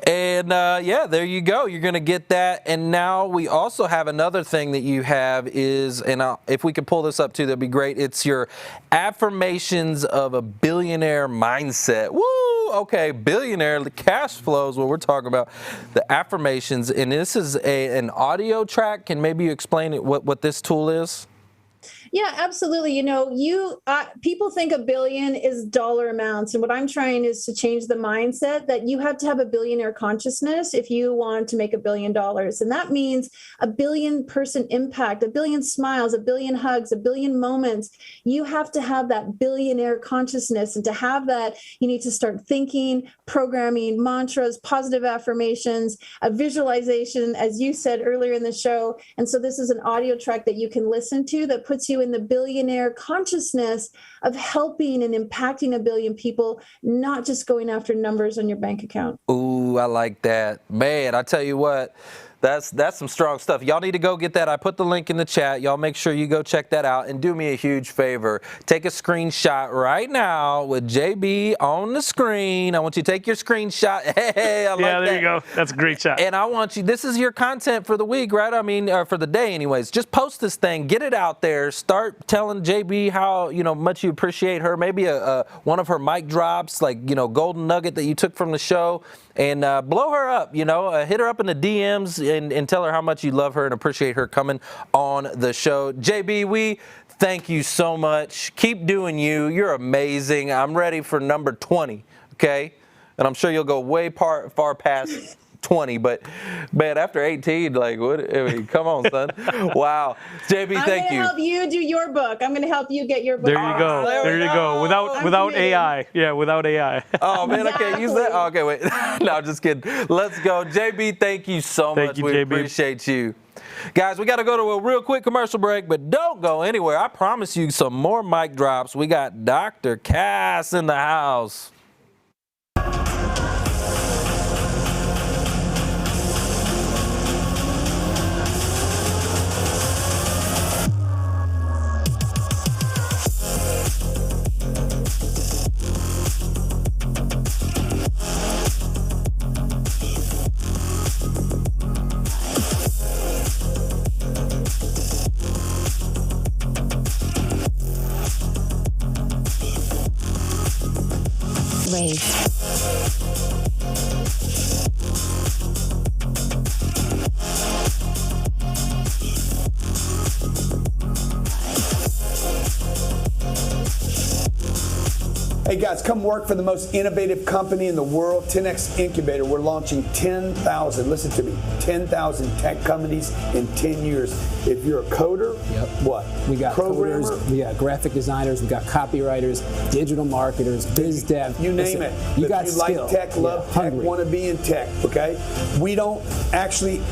And yeah, there you go. You're going to get that. And now we also have another thing that you have is, and if we could pull this up too, that'd be great. It's your affirmations of a billionaire mindset. Woo! Okay, billionaire cash flow is what we're talking about. The affirmations, and this is an audio track. Can maybe you explain it, what this tool is? Yeah, absolutely. You know, people think a billion is dollar amounts. And what I'm trying is to change the mindset that you have to have a billionaire consciousness if you want to make $1 billion. And that means a 1 billion person impact, 1 billion smiles, 1 billion hugs, 1 billion moments. You have to have that billionaire consciousness. And to have that, you need to start thinking, programming, mantras, positive affirmations, a visualization, as you said earlier in the show. And so this is an audio track that you can listen to that puts you in the billionaire consciousness of helping and impacting 1 billion people, not just going after numbers on your bank account. Ooh, I like that. Man, I tell you what, that's some strong stuff. Y'all need to go get that. I put the link in the chat. Y'all make sure you go check that out and do me a huge favor. Take a screenshot right now with JB on the screen. I want you to take your screenshot. Hey, I like that. Yeah, there you go. That's a great shot. And I want you, this is your content for the week, right? I mean, for the day anyways. Just post this thing, get it out there. Start telling JB how, much you appreciate her. Maybe one of her mic drops, like, golden nugget that you took from the show. And blow her up, hit her up in the DMs and tell her how much you love her and appreciate her coming on the show. JB, we thank you so much. Keep doing you. You're amazing. I'm ready for number 20, okay? And I'm sure you'll go way far past 20, but man, after 18, like, what? I mean, come on, son. Wow. JB, thank you. I'm going to help you do your book. I'm going to help you get your book. There you go. There you go. Without AI. Yeah, without AI. Oh, man, I can't use that. Oh, okay, wait. No, I'm just kidding. Let's go. JB, thank you so much. You, we JB. appreciate you. Guys, we got to go to a real quick commercial break, but don't go anywhere. I promise you some more mic drops. We got Dr. Cass in the house. Hey guys, come work for the most innovative company in the world, 10X Incubator. We're launching 10,000, listen to me, 10,000 tech companies in 10 years. If you're a coder, what? We got programmer, coders, we got graphic designers, we got copywriters, digital marketers, biz dev. you name it. You got if you skill. like tech, love tech, hungry. want to be in tech, okay? We don't actually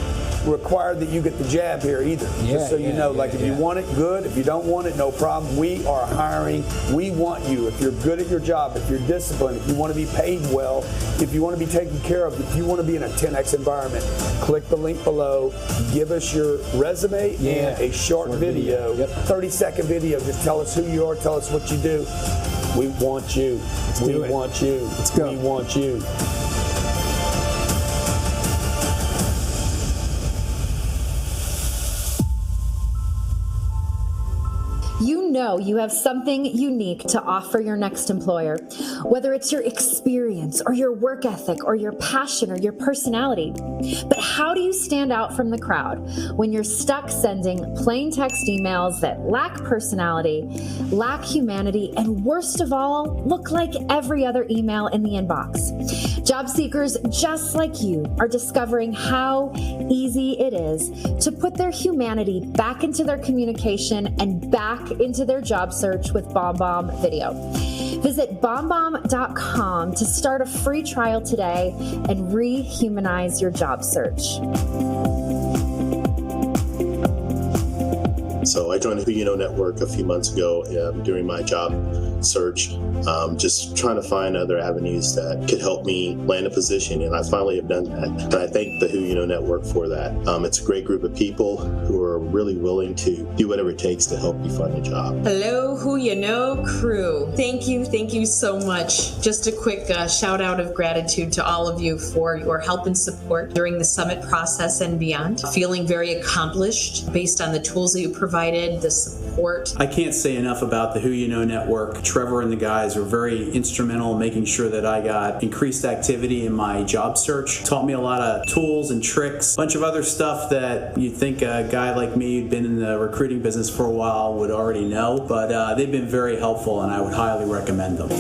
require that you get the jab here either. Just so you know, if you want it, good. If you don't want it, no problem. We are hiring. We want you. If you're good at your job, if you're disciplined, if you want to be paid well, if you want to be taken care of, if you want to be in a 10X environment, click the link below. Give us your resume and a short video, 30-second video. Just tell us who you are. Tell us what you do. We want you. We want you. Let's go. We want you. You know you have something unique to offer your next employer, whether it's your experience or your work ethic or your passion or your personality. But how do you stand out from the crowd when you're stuck sending plain text emails that lack personality, lack humanity, and worst of all, look like every other email in the inbox? Job seekers just like you are discovering how easy it is to put their humanity back into their communication and back into their job search with BombBomb Video. Visit bombbomb.com to start a free trial today and rehumanize your job search. So I joined the network a few months ago during my job search, just trying to find other avenues that could help me land a position. And I finally have done that. And I thank the Who You Know Network for that. It's a great group of people who are really willing to do whatever it takes to help you find a job. Hello, Who You Know crew. Thank you so much. Just a quick shout out of gratitude to all of you for your help and support during the summit process and beyond. Feeling very accomplished based on the tools that you provided, the support. I can't say enough about the Who You Know Network. Trevor and the guys were very instrumental in making sure that I got increased activity in my job search. Taught me a lot of tools and tricks, a bunch of other stuff that you'd think a guy like me who'd been in the recruiting business for a while would already know, but they've been very helpful and I would highly recommend them.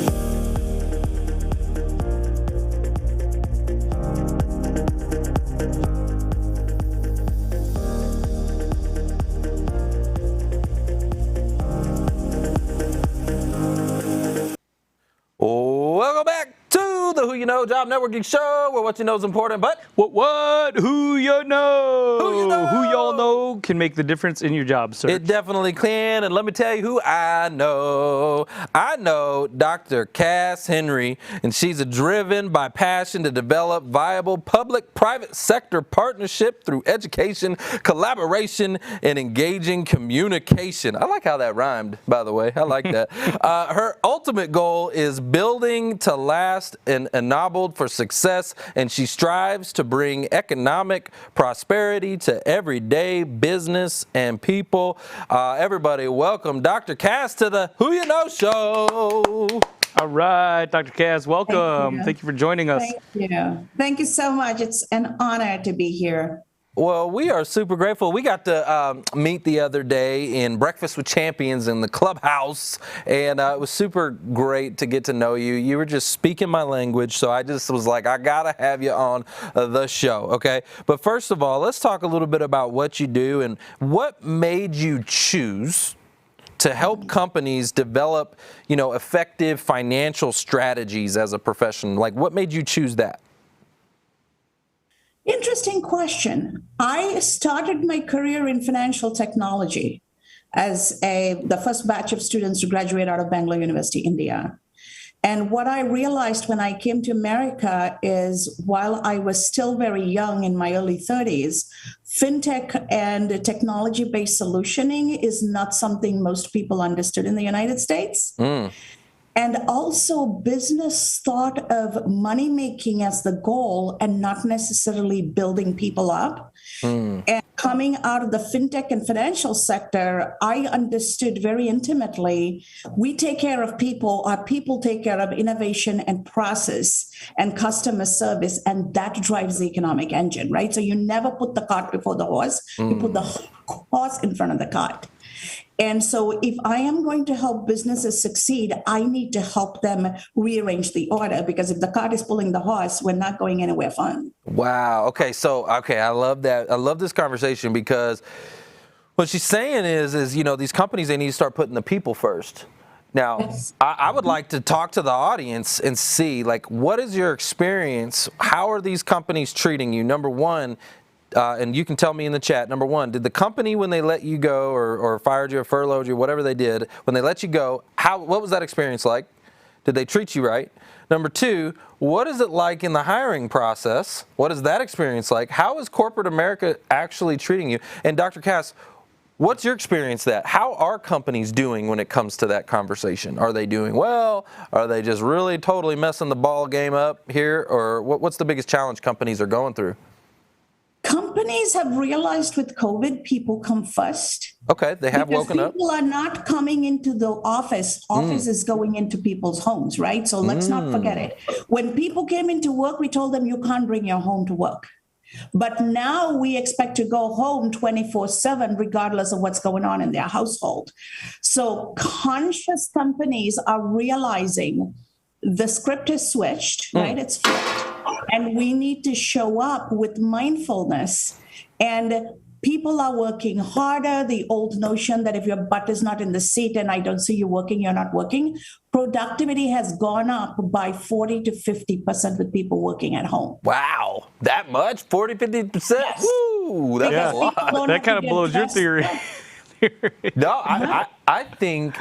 Welcome back to the Who You Know Job Networking Show, where what you know is important, but Who you know? Who you know? Who y'all know can make the difference in your job search. it definitely can. And let me tell you who I know. I know Dr. Kasthuri Henry, and she's driven by passion to develop viable public-private sector partnership through education, collaboration, and engaging communication. I like how that rhymed, by the way. I like that. Her ultimate goal is building to last and ennobled for success, and she strives to bring economic prosperity to everyday business and people. Everybody, welcome Dr. Cass to the Who You Know Show. All right, Dr. Cass, welcome. Thank you for joining us. Thank you. Thank you so much. It's an honor to be here. Well, we are super grateful. We got to meet the other day in Breakfast with Champions in the clubhouse, and it was super great to get to know you. You were just speaking my language, so I just was like, I got to have you on the show, okay? But first of all, let's talk a little bit about what you do and what made you choose to help companies develop, effective financial strategies as a profession. Like, what made you choose that? Interesting question. I started my career in financial technology as the first batch of students to graduate out of Bangalore University, India. And what I realized when I came to America is while I was still very young in my early 30s, fintech and technology-based solutioning is not something most people understood in the United States. And also business thought of money making as the goal and not necessarily building people up. And coming out of the fintech and financial sector, I understood very intimately, we take care of people, our people take care of innovation and process and customer service, and that drives the economic engine, right? So you never put the cart before the horse, you put the horse in front of the cart. And so if I am going to help businesses succeed, I need to help them rearrange the order, because if the cart is pulling the horse, we're not going anywhere fun. Wow. Okay. I love that. I love this conversation, because what she's saying is, these companies, they need to start putting the people first. Now, yes. I would like to talk to the audience and see, what is your experience? How are these companies treating you? Number one, and you can tell me in the chat, number one, did the company, when they let you go or fired you or furloughed you, whatever they did, when they let you go, what was that experience like? Did they treat you right? Number two, what is it like in the hiring process? What is that experience like? How is corporate America actually treating you? And Dr. Cass, what's your experience that? How are companies doing when it comes to that conversation? Are they doing well? Are they just really totally messing the ball game up here? Or what's the biggest challenge companies are going through? Companies have realized with COVID, people come first. Okay, they have woken up. People are not coming into the office. Office is going into people's homes, right? So let's not forget it. When people came into work, we told them you can't bring your home to work. But now we expect to go home 24/7, regardless of what's going on in their household. So conscious companies are realizing the script is switched, right? It's flipped. And we need to show up with mindfulness. And people are working harder. The old notion that if your butt is not in the seat and I don't see you working, you're not working. Productivity has gone up by 40 to 50% with people working at home. Wow, that much? 40, 50%? Yes. Woo, that's a lot. That kind of blows your theory. No, I think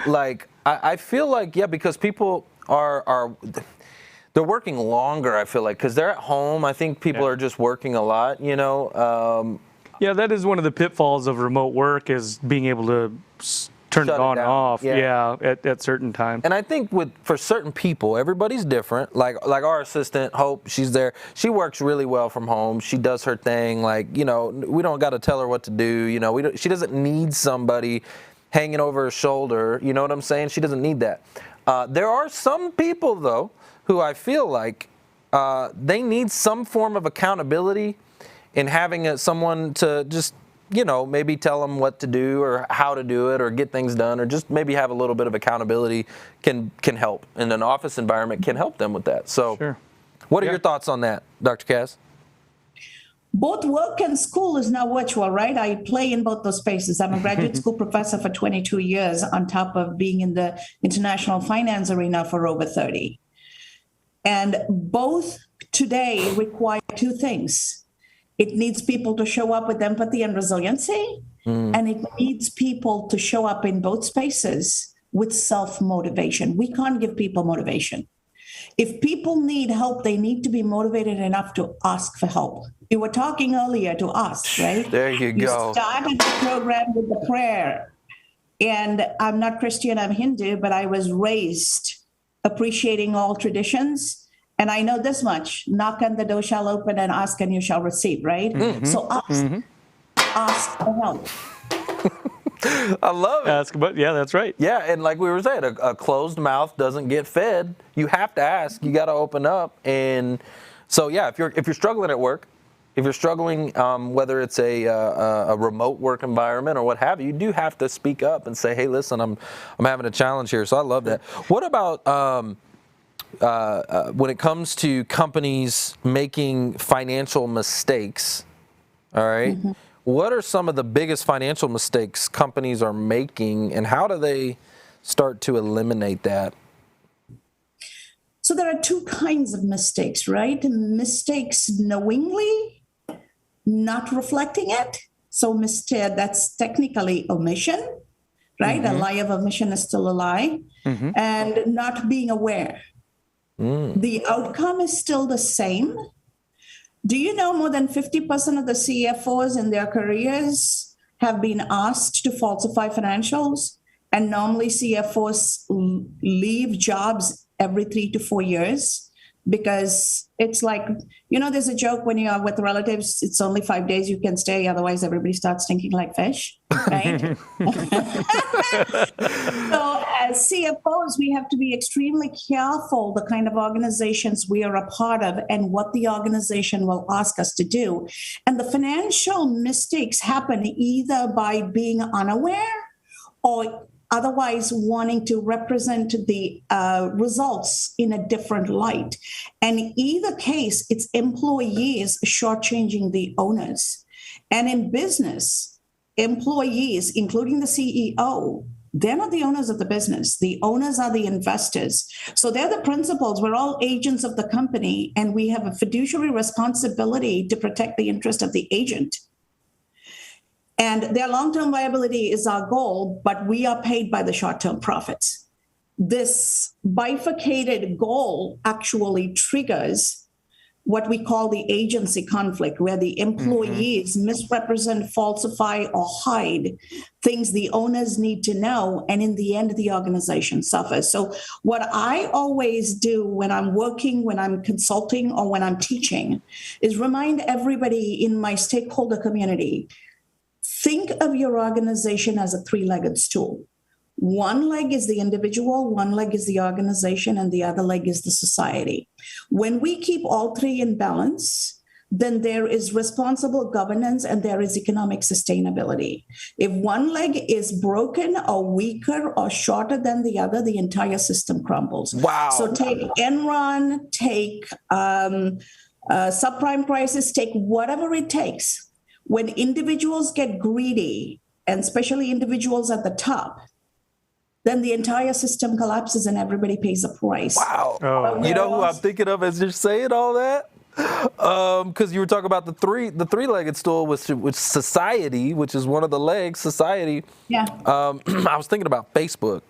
I feel like, yeah, because people they're working longer, I feel like, because they're at home. I think people are just working a lot, you know. Yeah, that is one of the pitfalls of remote work, is being able to turn it on and off, at certain times. And I think for certain people, everybody's different. Like our assistant, Hope, she's there. She works really well from home. She does her thing. Like, you know, we don't got to tell her what to do. You know, she doesn't need somebody hanging over her shoulder. You know what I'm saying? She doesn't need that. There are some people, though, who I feel like they need some form of accountability in having someone to just, you know, maybe tell them what to do or how to do it or get things done, or just maybe have a little bit of accountability can help. And an office environment can help them with that. So what are your thoughts on that, Dr. Cass? Both work and school is now virtual, right? I play in both those spaces. I'm a graduate school professor for 22 years on top of being in the international finance arena for over 30. And both today require two things. It needs people to show up with empathy and resiliency, and it needs people to show up in both spaces with self-motivation. We can't give people motivation. If people need help, they need to be motivated enough to ask for help. You were talking earlier to ask, right? There you go. You started the program with the prayer. And I'm not Christian, I'm Hindu, but I was raised appreciating all traditions. And I know this much: knock and the door shall open, and ask and you shall receive, right? Mm-hmm. So ask for help. I love it. Ask, but yeah, that's right. Yeah, and like we were saying, a closed mouth doesn't get fed. You have to ask. You got to open up. And so, yeah, if you're struggling at work, if you're struggling, whether it's a remote work environment or what have you, you do have to speak up and say, "Hey, listen, I'm having a challenge here." So I love that. What about when it comes to companies making financial mistakes? All right. Mm-hmm. What are some of the biggest financial mistakes companies are making, and how do they start to eliminate that? So there are two kinds of mistakes, right? Mistakes knowingly, not reflecting it. So that's technically omission, right? Mm-hmm. A lie of omission is still a lie. Mm-hmm. And not being aware. The outcome is still the same. Do you know more than 50% of the CFOs in their careers have been asked to falsify financials? And normally CFOs leave jobs every 3 to 4 years, because it's like, you know, there's a joke when you are with relatives, it's only 5 days you can stay, otherwise everybody starts stinking like fish, right? So as CFOs, we have to be extremely careful the kind of organizations we are a part of and what the organization will ask us to do. And the financial mistakes happen either by being unaware or otherwise wanting to represent the results in a different light. And in either case, it's employees shortchanging the owners. And in business, employees, including the CEO, they're not the owners of the business. The owners are the investors. So they're the principals. We're all agents of the company, and we have a fiduciary responsibility to protect the interest of the agent. And their long-term viability is our goal, but we are paid by the short-term profits. This bifurcated goal actually triggers what we call the agency conflict, where the employees misrepresent, falsify, or hide things the owners need to know, and in the end, the organization suffers. So what I always do when I'm working, when I'm consulting, or when I'm teaching is remind everybody in my stakeholder community, think of your organization as a three-legged stool. One leg is the individual, one leg is the organization, and the other leg is the society. When we keep all three in balance, then there is responsible governance and there is economic sustainability. If one leg is broken or weaker or shorter than the other, the entire system crumbles. Wow. So take Enron, take subprime crisis, take whatever it takes. When individuals get greedy, and especially individuals at the top, then the entire system collapses and everybody pays a price. Wow. You know who I'm thinking of as you're saying all that? Because you were talking about the three-legged stool, which society, which is one of the legs, society. Yeah. I was thinking about Facebook.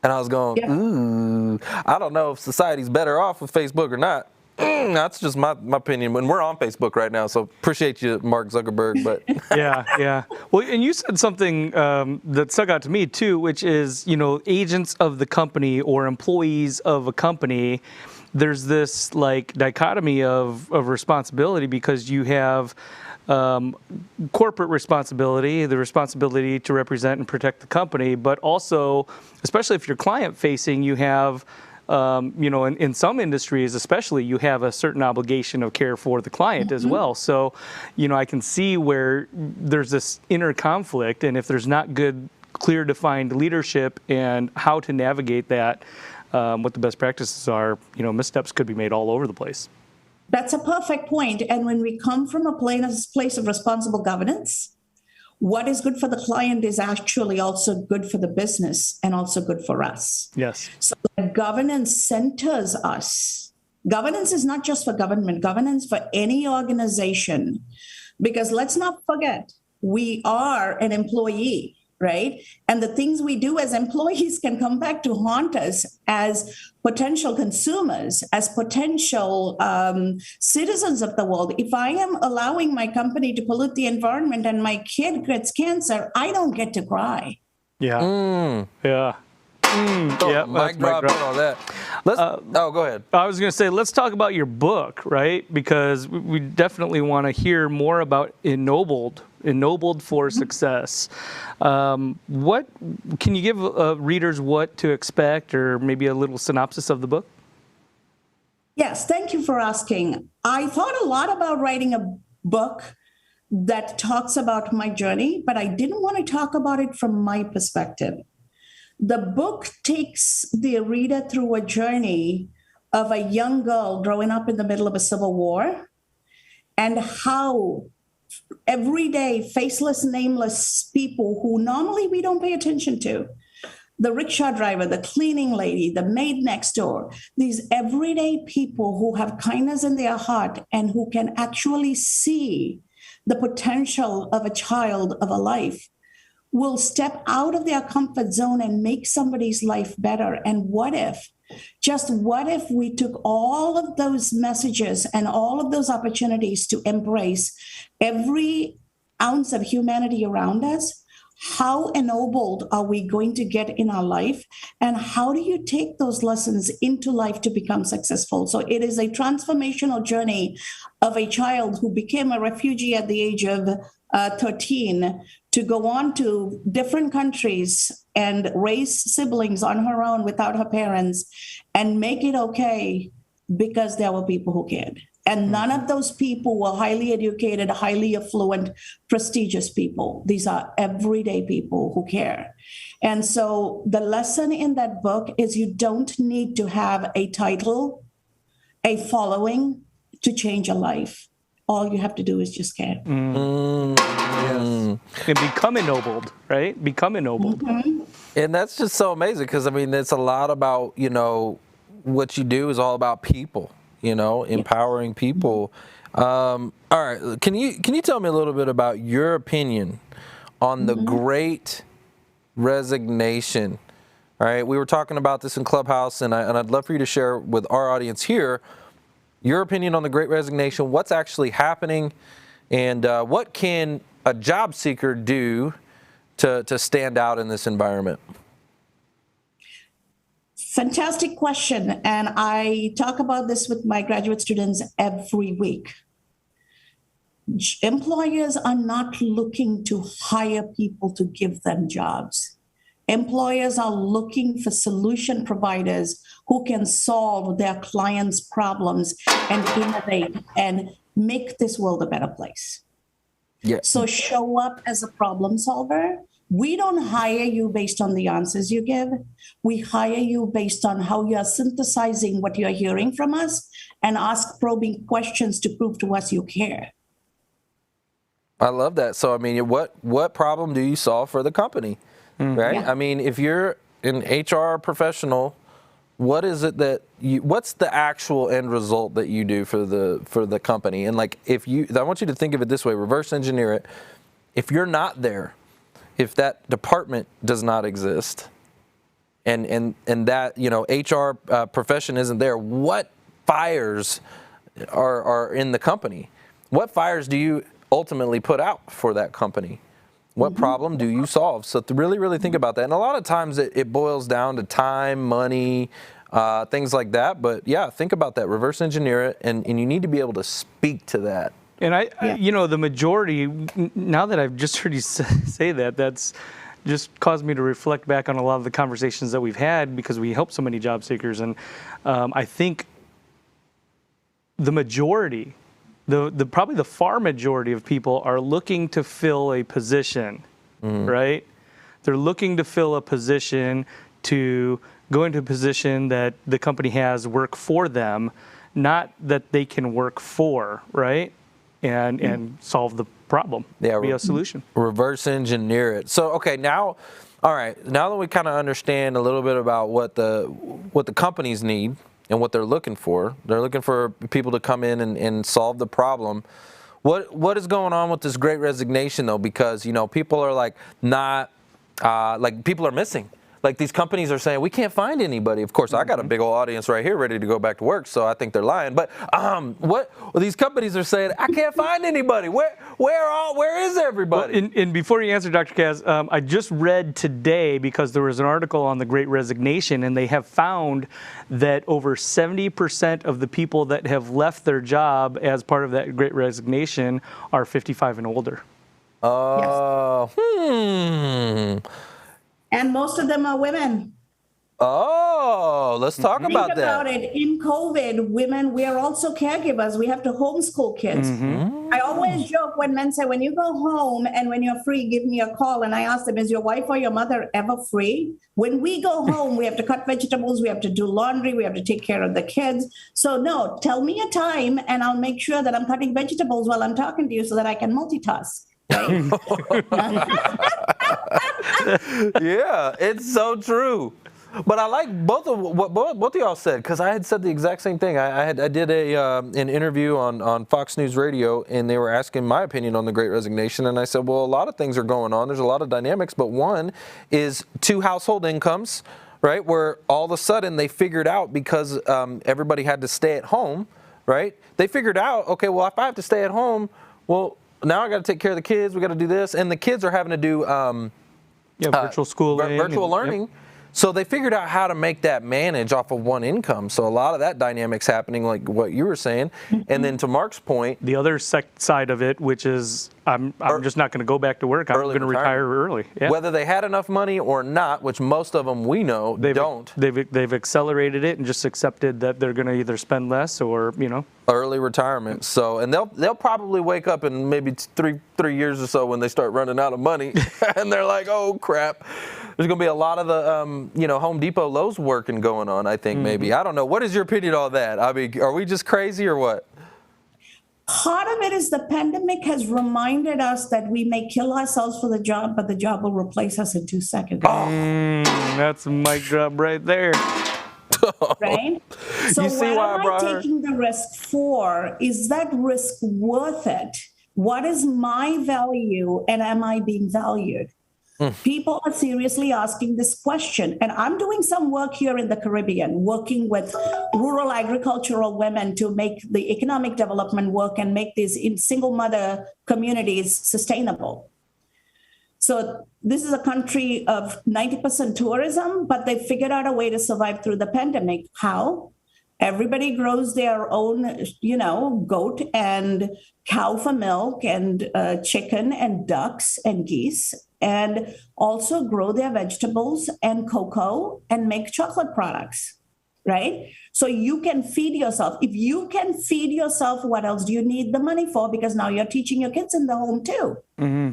And I was going, ooh, I don't know if society's better off with Facebook or not. That's just my opinion. When we're on Facebook right now, so appreciate you, Mark Zuckerberg. But yeah. Well, and you said something that stuck out to me too, which is, agents of the company or employees of a company. There's this like dichotomy of responsibility, because you have corporate responsibility, the responsibility to represent and protect the company, but also, especially if you're client facing, you have, in some industries especially, you have a certain obligation of care for the client as well. So, I can see where there's this inner conflict, and if there's not good, clear, defined leadership and how to navigate that, what the best practices are, missteps could be made all over the place. That's a perfect point. And when we come from a place of responsible governance, what is good for the client is actually also good for the business and also good for us. Yes. So governance centers us. Governance is not just for government, governance for any organization. Because let's not forget, we are an employee, right? And the things we do as employees can come back to haunt us as potential consumers, as potential citizens of the world. If I am allowing my company to pollute the environment and my kid gets cancer, I don't get to cry. Yeah. Yeah. Yeah, mic drop on that. Go ahead. I was going to say, let's talk about your book, right? Because we definitely want to hear more about Ennobled for Success. What can you give readers what to expect, or maybe a little synopsis of the book? Yes, thank you for asking. I thought a lot about writing a book that talks about my journey, but I didn't want to talk about it from my perspective. The book takes the reader through a journey of a young girl growing up in the middle of a civil war, and how everyday faceless, nameless people who normally we don't pay attention to, the rickshaw driver, the cleaning lady, the maid next door, these everyday people who have kindness in their heart and who can actually see the potential of a child, of a life, will step out of their comfort zone and make somebody's life better. And what if we took all of those messages and all of those opportunities to embrace every ounce of humanity around us? How ennobled are we going to get in our life? And how do you take those lessons into life to become successful? So it is a transformational journey of a child who became a refugee at the age of 13 to go on to different countries and raise siblings on her own without her parents and make it okay because there were people who cared. And none of those people were highly educated, highly affluent, prestigious people. These are everyday people who care. And so the lesson in that book is you don't need to have a title, a following to change a life. All you have to do is just care. Yes. And become ennobled, right? Become ennobled. Mm-hmm. And that's just so amazing, because, I mean, it's a lot about, what you do is all about people, empowering people. All right. Can you tell me a little bit about your opinion on the Great Resignation? All right. We were talking about this in Clubhouse, and I'd love for you to share with our audience here your opinion on the Great Resignation, what's actually happening, and what can a job seeker do to stand out in this environment? Fantastic question. And I talk about this with my graduate students every week. Employers are not looking to hire people to give them jobs. Employers are looking for solution providers who can solve their clients' problems and innovate and make this world a better place. Yeah. So show up as a problem solver. We don't hire you based on the answers you give. We hire you based on how you're synthesizing what you're hearing from us and ask probing questions to prove to us you care. I love that. So, I mean, what problem do you solve for the company, right? Yeah. I mean, if you're an HR professional, what is it what's the actual end result that you do for the company? And like, I want you to think of it this way, reverse engineer it. If you're not there, if that department does not exist, and that, HR profession isn't there, what fires are in the company? What fires do you ultimately put out for that company? What problem do you solve? So to really, really think about that. And a lot of times it boils down to time, money, things like that. But yeah, think about that. Reverse engineer it, and you need to be able to speak to that. And I the majority, now that I've just heard you say that, that's just caused me to reflect back on a lot of the conversations that we've had, because we help so many job seekers. And I think the majority, probably the far majority of people are looking to fill a position, right? They're looking to fill a position, to go into a position that the company has work for them, not that they can work for, right? And solve the problem, be a solution. Reverse engineer it. So, okay, now that we kind of understand a little bit about what the companies need and what they're looking for people to come in and solve the problem. What is going on with this Great Resignation, though? Because, people are like people are missing. Like, these companies are saying, we can't find anybody. Of course, I got a big old audience right here ready to go back to work, so I think they're lying. But these companies are saying, I can't find anybody. Where is everybody? Well, and before you answer, Dr. Kaz, I just read today, because there was an article on the Great Resignation, and they have found that over 70% of the people that have left their job as part of that Great Resignation are 55 and older. And most of them are women. Oh, let's talk about that. Think about it. In COVID, women, we are also caregivers. We have to homeschool kids. I always joke when men say, when you go home and when you're free, give me a call. And I ask them, is your wife or your mother ever free? When we go home, we have to cut vegetables, we have to do laundry, we have to take care of the kids. So no, tell me a time and I'll make sure that I'm cutting vegetables while I'm talking to you so that I can multitask. Right? Yeah, it's so true. But I like both of what both of y'all said, because I had said the exact same thing. I did an interview on Fox News Radio, and they were asking my opinion on the Great Resignation, and I said, well, a lot of things are going on. There's a lot of dynamics, but one is 2 household incomes, right? Where all of a sudden they figured out, because everybody had to stay at home, right? They figured out, okay, well, if I have to stay at home, well, now I got to take care of the kids. We got to do this, and the kids are having to do virtual schooling, virtual learning. Yep. So they figured out how to make that manage off of one income. So a lot of that dynamic's happening, like what you were saying. And then to Mark's point, the other side of it, which is I'm just not going to go back to work. I'm going to retire early. Yeah. Whether they had enough money or not, which most of them we know don't. They've accelerated it and just accepted that they're going to either spend less or early retirement. So, and they'll probably wake up in maybe three years or so when they start running out of money, and they're like, oh crap. There's going to be a lot of the Home Depot, Lowe's working going on, I think, maybe. I don't know. What is your opinion on that? I mean, are we just crazy or what? Part of it is the pandemic has reminded us that we may kill ourselves for the job, but the job will replace us in 2 seconds. That's a mic drop right there. Right? So what am I taking the risk for? Is that risk worth it? What is my value, and am I being valued? People are seriously asking this question. And I'm doing some work here in the Caribbean, working with rural agricultural women to make the economic development work and make these single mother communities sustainable. So this is a country of 90% tourism, but they figured out a way to survive through the pandemic. How? Everybody grows their own, goat and cow for milk and chicken and ducks and geese, and also grow their vegetables and cocoa and make chocolate products, right? So you can feed yourself. If you can feed yourself, what else do you need the money for? Because now you're teaching your kids in the home too. Mm-hmm.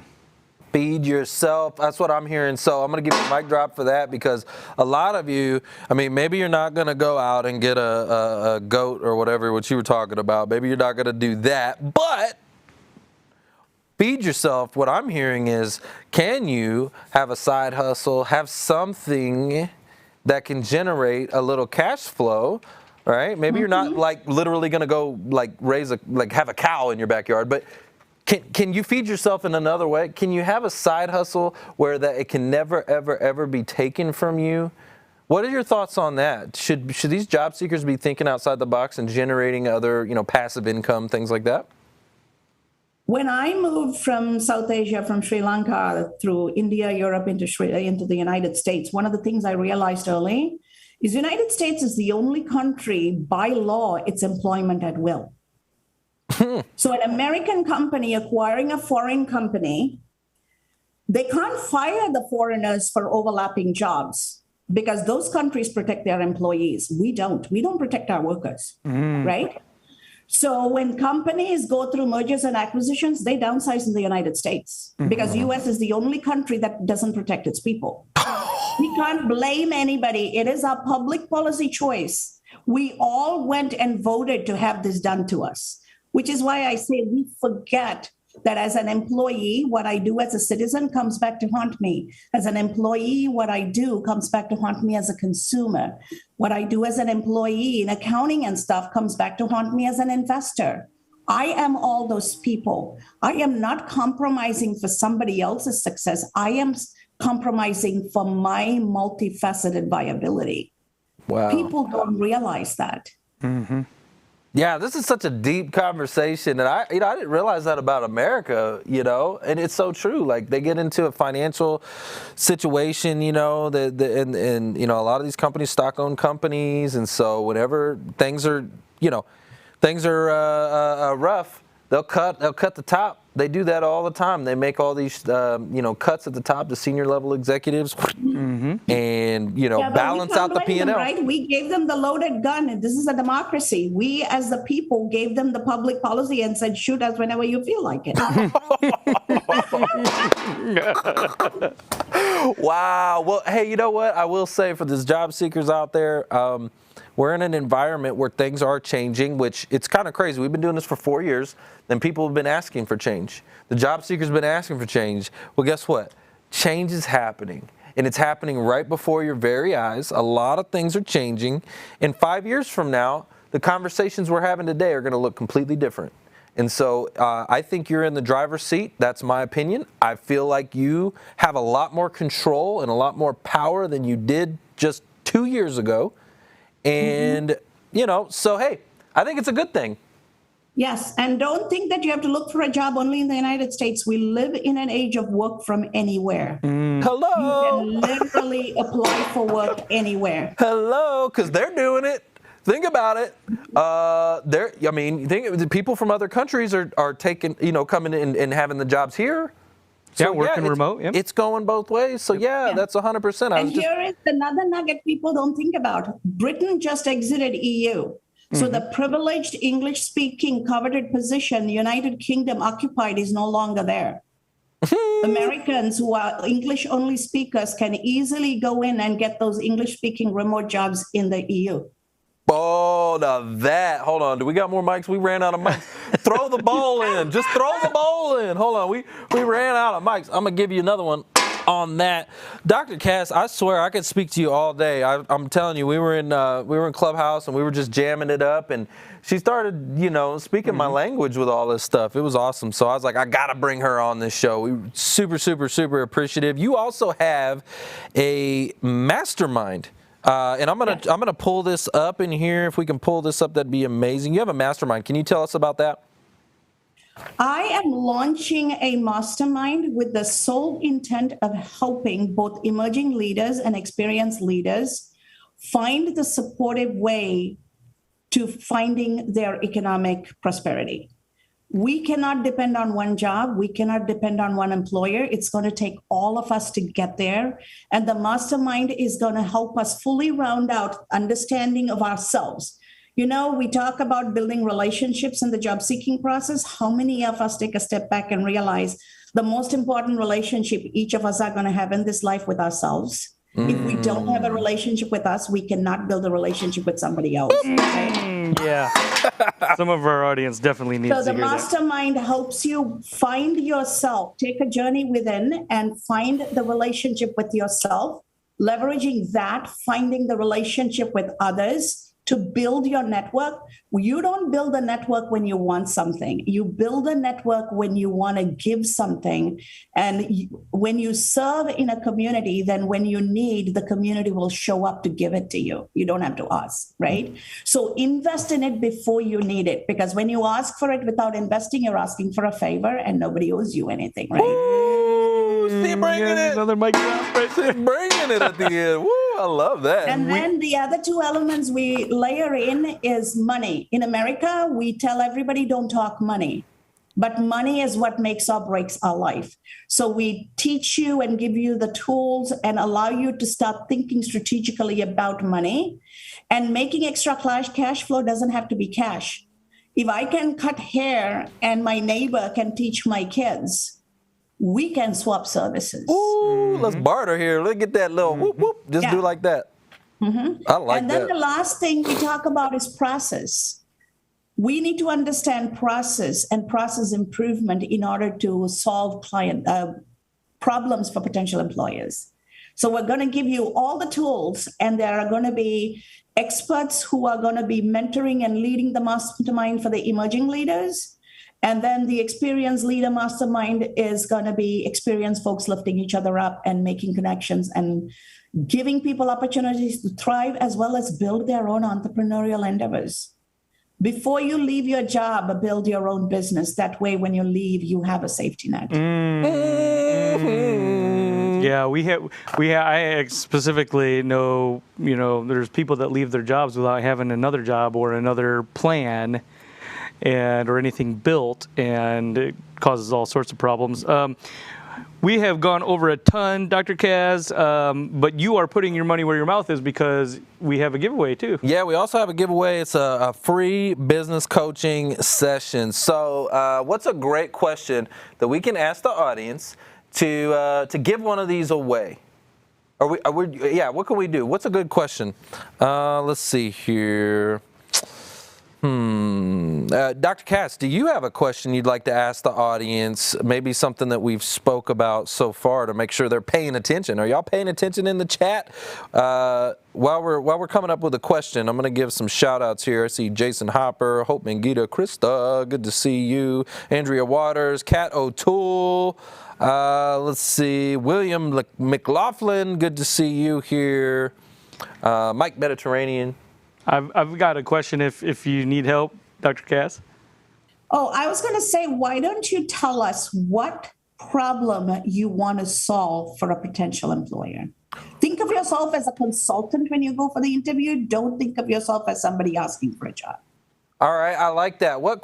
Feed yourself. That's what I'm hearing. So I'm going to give you a mic drop for that, because a lot of you, I mean, maybe you're not going to go out and get a goat or whatever, what you were talking about. Maybe you're not going to do that, but feed yourself. What I'm hearing is, can you have a side hustle, have something that can generate a little cash flow, right? Maybe you're not like literally going to go like have a cow in your backyard, but can you feed yourself in another way? Can you have a side hustle where that it can never, ever, ever be taken from you? What are your thoughts on that? Should these job seekers be thinking outside the box and generating other, passive income, things like that? When I moved from South Asia, from Sri Lanka through India, Europe, into the United States, one of the things I realized early is the United States is the only country by law it's employment at will. So an American company acquiring a foreign company, they can't fire the foreigners for overlapping jobs because those countries protect their employees. We don't. We don't protect our workers, right? So when companies go through mergers and acquisitions, they downsize in the United States because US is the only country that doesn't protect its people. We can't blame anybody. It is our public policy choice. We all went and voted to have this done to us, which is why I say we forget that as an employee, what I do as a citizen comes back to haunt me. As an employee, what I do comes back to haunt me as a consumer. What I do as an employee in accounting and stuff comes back to haunt me as an investor. I am all those people. I am not compromising for somebody else's success. I am compromising for my multifaceted viability. Wow. People don't realize that. Yeah, this is such a deep conversation, and I didn't realize that about America, and it's so true. Like they get into a financial situation, and a lot of these companies stock-owned companies, and so whenever things are rough, they'll cut the top. They do that all the time. They make all these cuts at the top, the senior level executives, and balance out the P&L. Right? We gave them the loaded gun. This is a democracy. We, as the people, gave them the public policy and said, "Shoot us whenever you feel like it." Wow. Well, hey, you know what? I will say for these job seekers out there, we're in an environment where things are changing, which it's kind of crazy. We've been doing this for 4 years, and people have been asking for change. The job seekers have been asking for change. Well, guess what? Change is happening, and it's happening right before your very eyes. A lot of things are changing, and 5 years from now, the conversations we're having today are going to look completely different. And so I think you're in the driver's seat. That's my opinion. I feel like you have a lot more control and a lot more power than you did just 2 years ago. And, so, hey, I think it's a good thing. Yes. And don't think that you have to look for a job only in the United States. We live in an age of work from anywhere. Hello. You can literally apply for work anywhere. Hello, because they're doing it. Think about it. People from other countries are taking, coming in and having the jobs here. So, working remote. Yep. It's going both ways. So, that's 100%. And here is another nugget people don't think about. Britain just exited EU. So the privileged English-speaking coveted position the United Kingdom occupied is no longer there. Americans who are English-only speakers can easily go in and get those English-speaking remote jobs in the EU. Oh, now that. Hold on. Do we got more mics? We ran out of mics. Throw the ball in. Just throw the ball in. Hold on. We ran out of mics. I'm going to give you another one on that. Dr. Cass, I swear I could speak to you all day. I'm telling you, we were in Clubhouse and we were just jamming it up, and she started, speaking my language with all this stuff. It was awesome. So I was like, I got to bring her on this show. We were super, super, super appreciative. You also have a mastermind. And I'm gonna pull this up in here. If we can pull this up, that'd be amazing. You have a mastermind. Can you tell us about that? I am launching a mastermind with the sole intent of helping both emerging leaders and experienced leaders find the supportive way to finding their economic prosperity. We cannot depend on one job. We cannot depend on one employer. It's going to take all of us to get there. And the mastermind is going to help us fully round out understanding of ourselves. We talk about building relationships in the job seeking process. How many of us take a step back and realize the most important relationship each of us are going to have in this life with ourselves? If we don't have a relationship with us, we cannot build a relationship with somebody else. Okay? Yeah. Some of our audience definitely needs to hear that. So the mastermind helps you find yourself, take a journey within and find the relationship with yourself, leveraging that, finding the relationship with others, to build your network. You don't build a network when you want something. You build a network when you want to give something. And when you serve in a community, then when you need, the community will show up to give it to you. You don't have to ask, right? So invest in it before you need it, because when you ask for it without investing, you're asking for a favor and nobody owes you anything, right? Ooh, see, bringing it. Another mic drop right there. Bringing it at the end. Woo, I love that. And then the other two elements we layer in is money. In America, we tell everybody don't talk money, but money is what makes or breaks our life. So we teach you and give you the tools and allow you to start thinking strategically about money. And making extra cash flow doesn't have to be cash. If I can cut hair and my neighbor can teach my kids, we can swap services. Ooh, let's barter here. Let's get that little whoop whoop. Just do like that. I like And then that. the last thing we talk about is process. We need to understand process and process improvement in order to solve client problems for potential employers. So we're going to give you all the tools, and there are going to be experts who are going to be mentoring and leading the mastermind for the emerging leaders. And then the experienced leader mastermind is going to be experienced folks lifting each other up and making connections and giving people opportunities to thrive as well as build their own entrepreneurial endeavors. Before you leave your job, build your own business. That way, when you leave, you have a safety net. Yeah, I specifically know, there's people that leave their jobs without having another job or another plan or anything built, and it causes all sorts of problems. We have gone over a ton, Dr. Kaz, but you are putting your money where your mouth is because we have a giveaway too. Yeah, we also have a giveaway. It's a free business coaching session. So what's a great question that we can ask the audience to give one of these away? What can we do? What's a good question? Let's see here. Dr. Cass, do you have a question you'd like to ask the audience? Maybe something that we've spoke about so far to make sure they're paying attention. Are y'all paying attention in the chat? While we're coming up with a question, I'm going to give some shout outs here. I see Jason Hopper, Hope Mangita, Krista, good to see you. Andrea Waters, Kat O'Toole. Let's see, William McLaughlin, good to see you here. Mike Mediterranean. I've got a question if you need help, Dr. Cass. Oh, I was going to say, why don't you tell us what problem you want to solve for a potential employer? Think of yourself as a consultant when you go for the interview. Don't think of yourself as somebody asking for a job. All right, I like that. What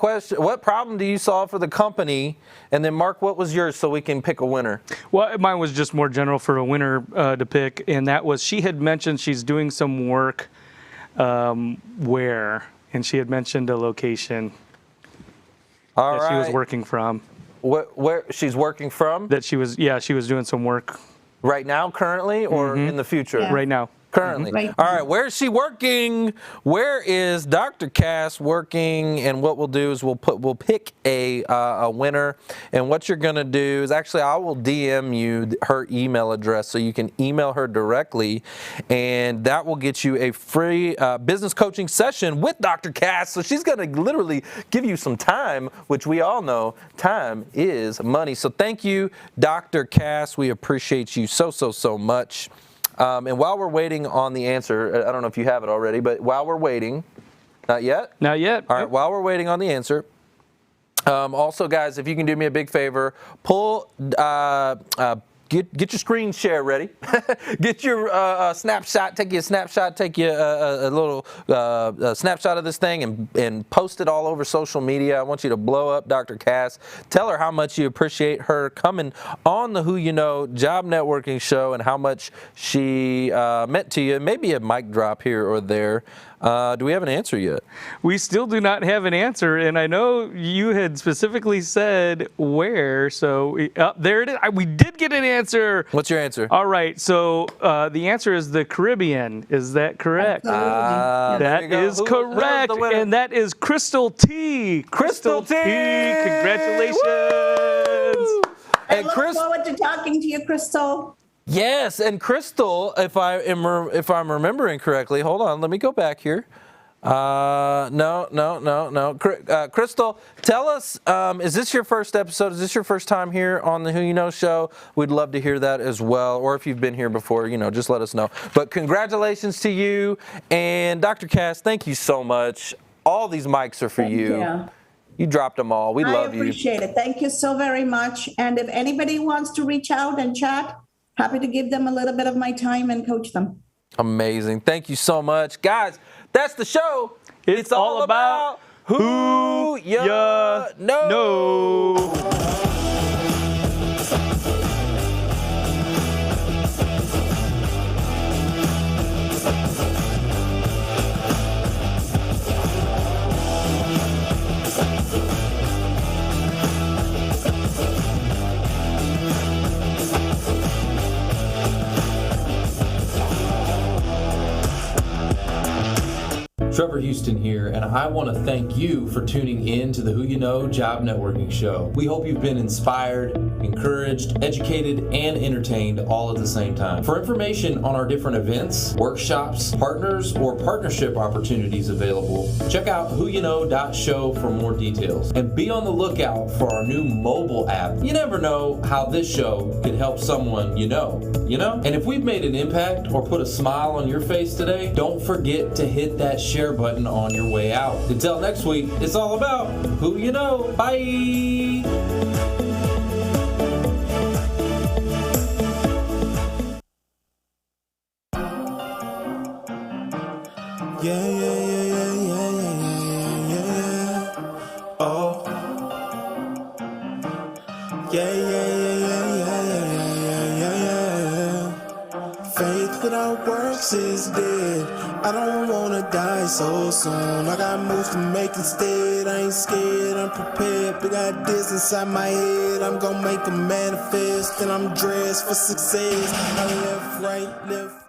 problem do you solve for the company? And then, Mark, what was yours so we can pick a winner? Well, mine was just more general for a winner to pick, and that was she had mentioned she's doing some work where, and she had mentioned a location that she was working from. Where she's working from? That she was doing some work. Right now, currently, or in the future? Yeah. Right now. Currently. Right. All right, where is she working? Where is Dr. Cass working? And what we'll do is we'll pick a winner. And what you're going to do is actually I will DM you her email address so you can email her directly, and that will get you a free business coaching session with Dr. Cass. So she's going to literally give you some time, which we all know time is money. So thank you, Dr. Cass. We appreciate you so much. And while we're waiting on the answer, I don't know if you have it already, but while we're waiting, not yet? Not yet. All right, while we're waiting on the answer, also, guys, if you can do me a big favor, get your screen share ready. Get your snapshot. Take you a snapshot. Take you a little snapshot of this thing and post it all over social media. I want you to blow up Dr. Cass. Tell her how much you appreciate her coming on the Who You Know Job Networking Show and how much she meant to you. Maybe a mic drop here or there. Do we have an answer yet? We still do not have an answer, and I know you had specifically said where, so there it is. We did get an answer. What's your answer? All right, so the answer is the Caribbean. Is that correct? That is correct, and that is Crystal T. Crystal T. Congratulations. I look forward to talking to you, Crystal. Yes, and Crystal, if I'm remembering correctly, hold on, let me go back here. No. Crystal, tell us, is this your first episode? Is this your first time here on the Who You Know show? We'd love to hear that as well. Or if you've been here before, just let us know. But congratulations to you. And Dr. Cass, thank you so much. All these mics are for you. Yeah. You dropped them all. We love you. I appreciate it. Thank you so very much. And if anybody wants to reach out and chat, happy to give them a little bit of my time and coach them. Amazing. Thank you so much. Guys, that's the show. It's all about who you know. Trevor Houston here, and I want to thank you for tuning in to the Who You Know Job Networking Show. We hope you've been inspired, encouraged, educated, and entertained all at the same time. For information on our different events, workshops, partners, or partnership opportunities available, check out whoyouknow.show for more details. And be on the lookout for our new mobile app. You never know how this show could help someone you know? And if we've made an impact or put a smile on your face today, don't forget to hit that share button on your way out. Until next week, it's all about who you know. Bye. Oh. Faith without works is dead. I don't wanna die so soon. I got moves to make instead. I ain't scared, I'm prepared. Big ideas inside my head. I'm gonna make them manifest. And I'm dressed for success. I left, right, left.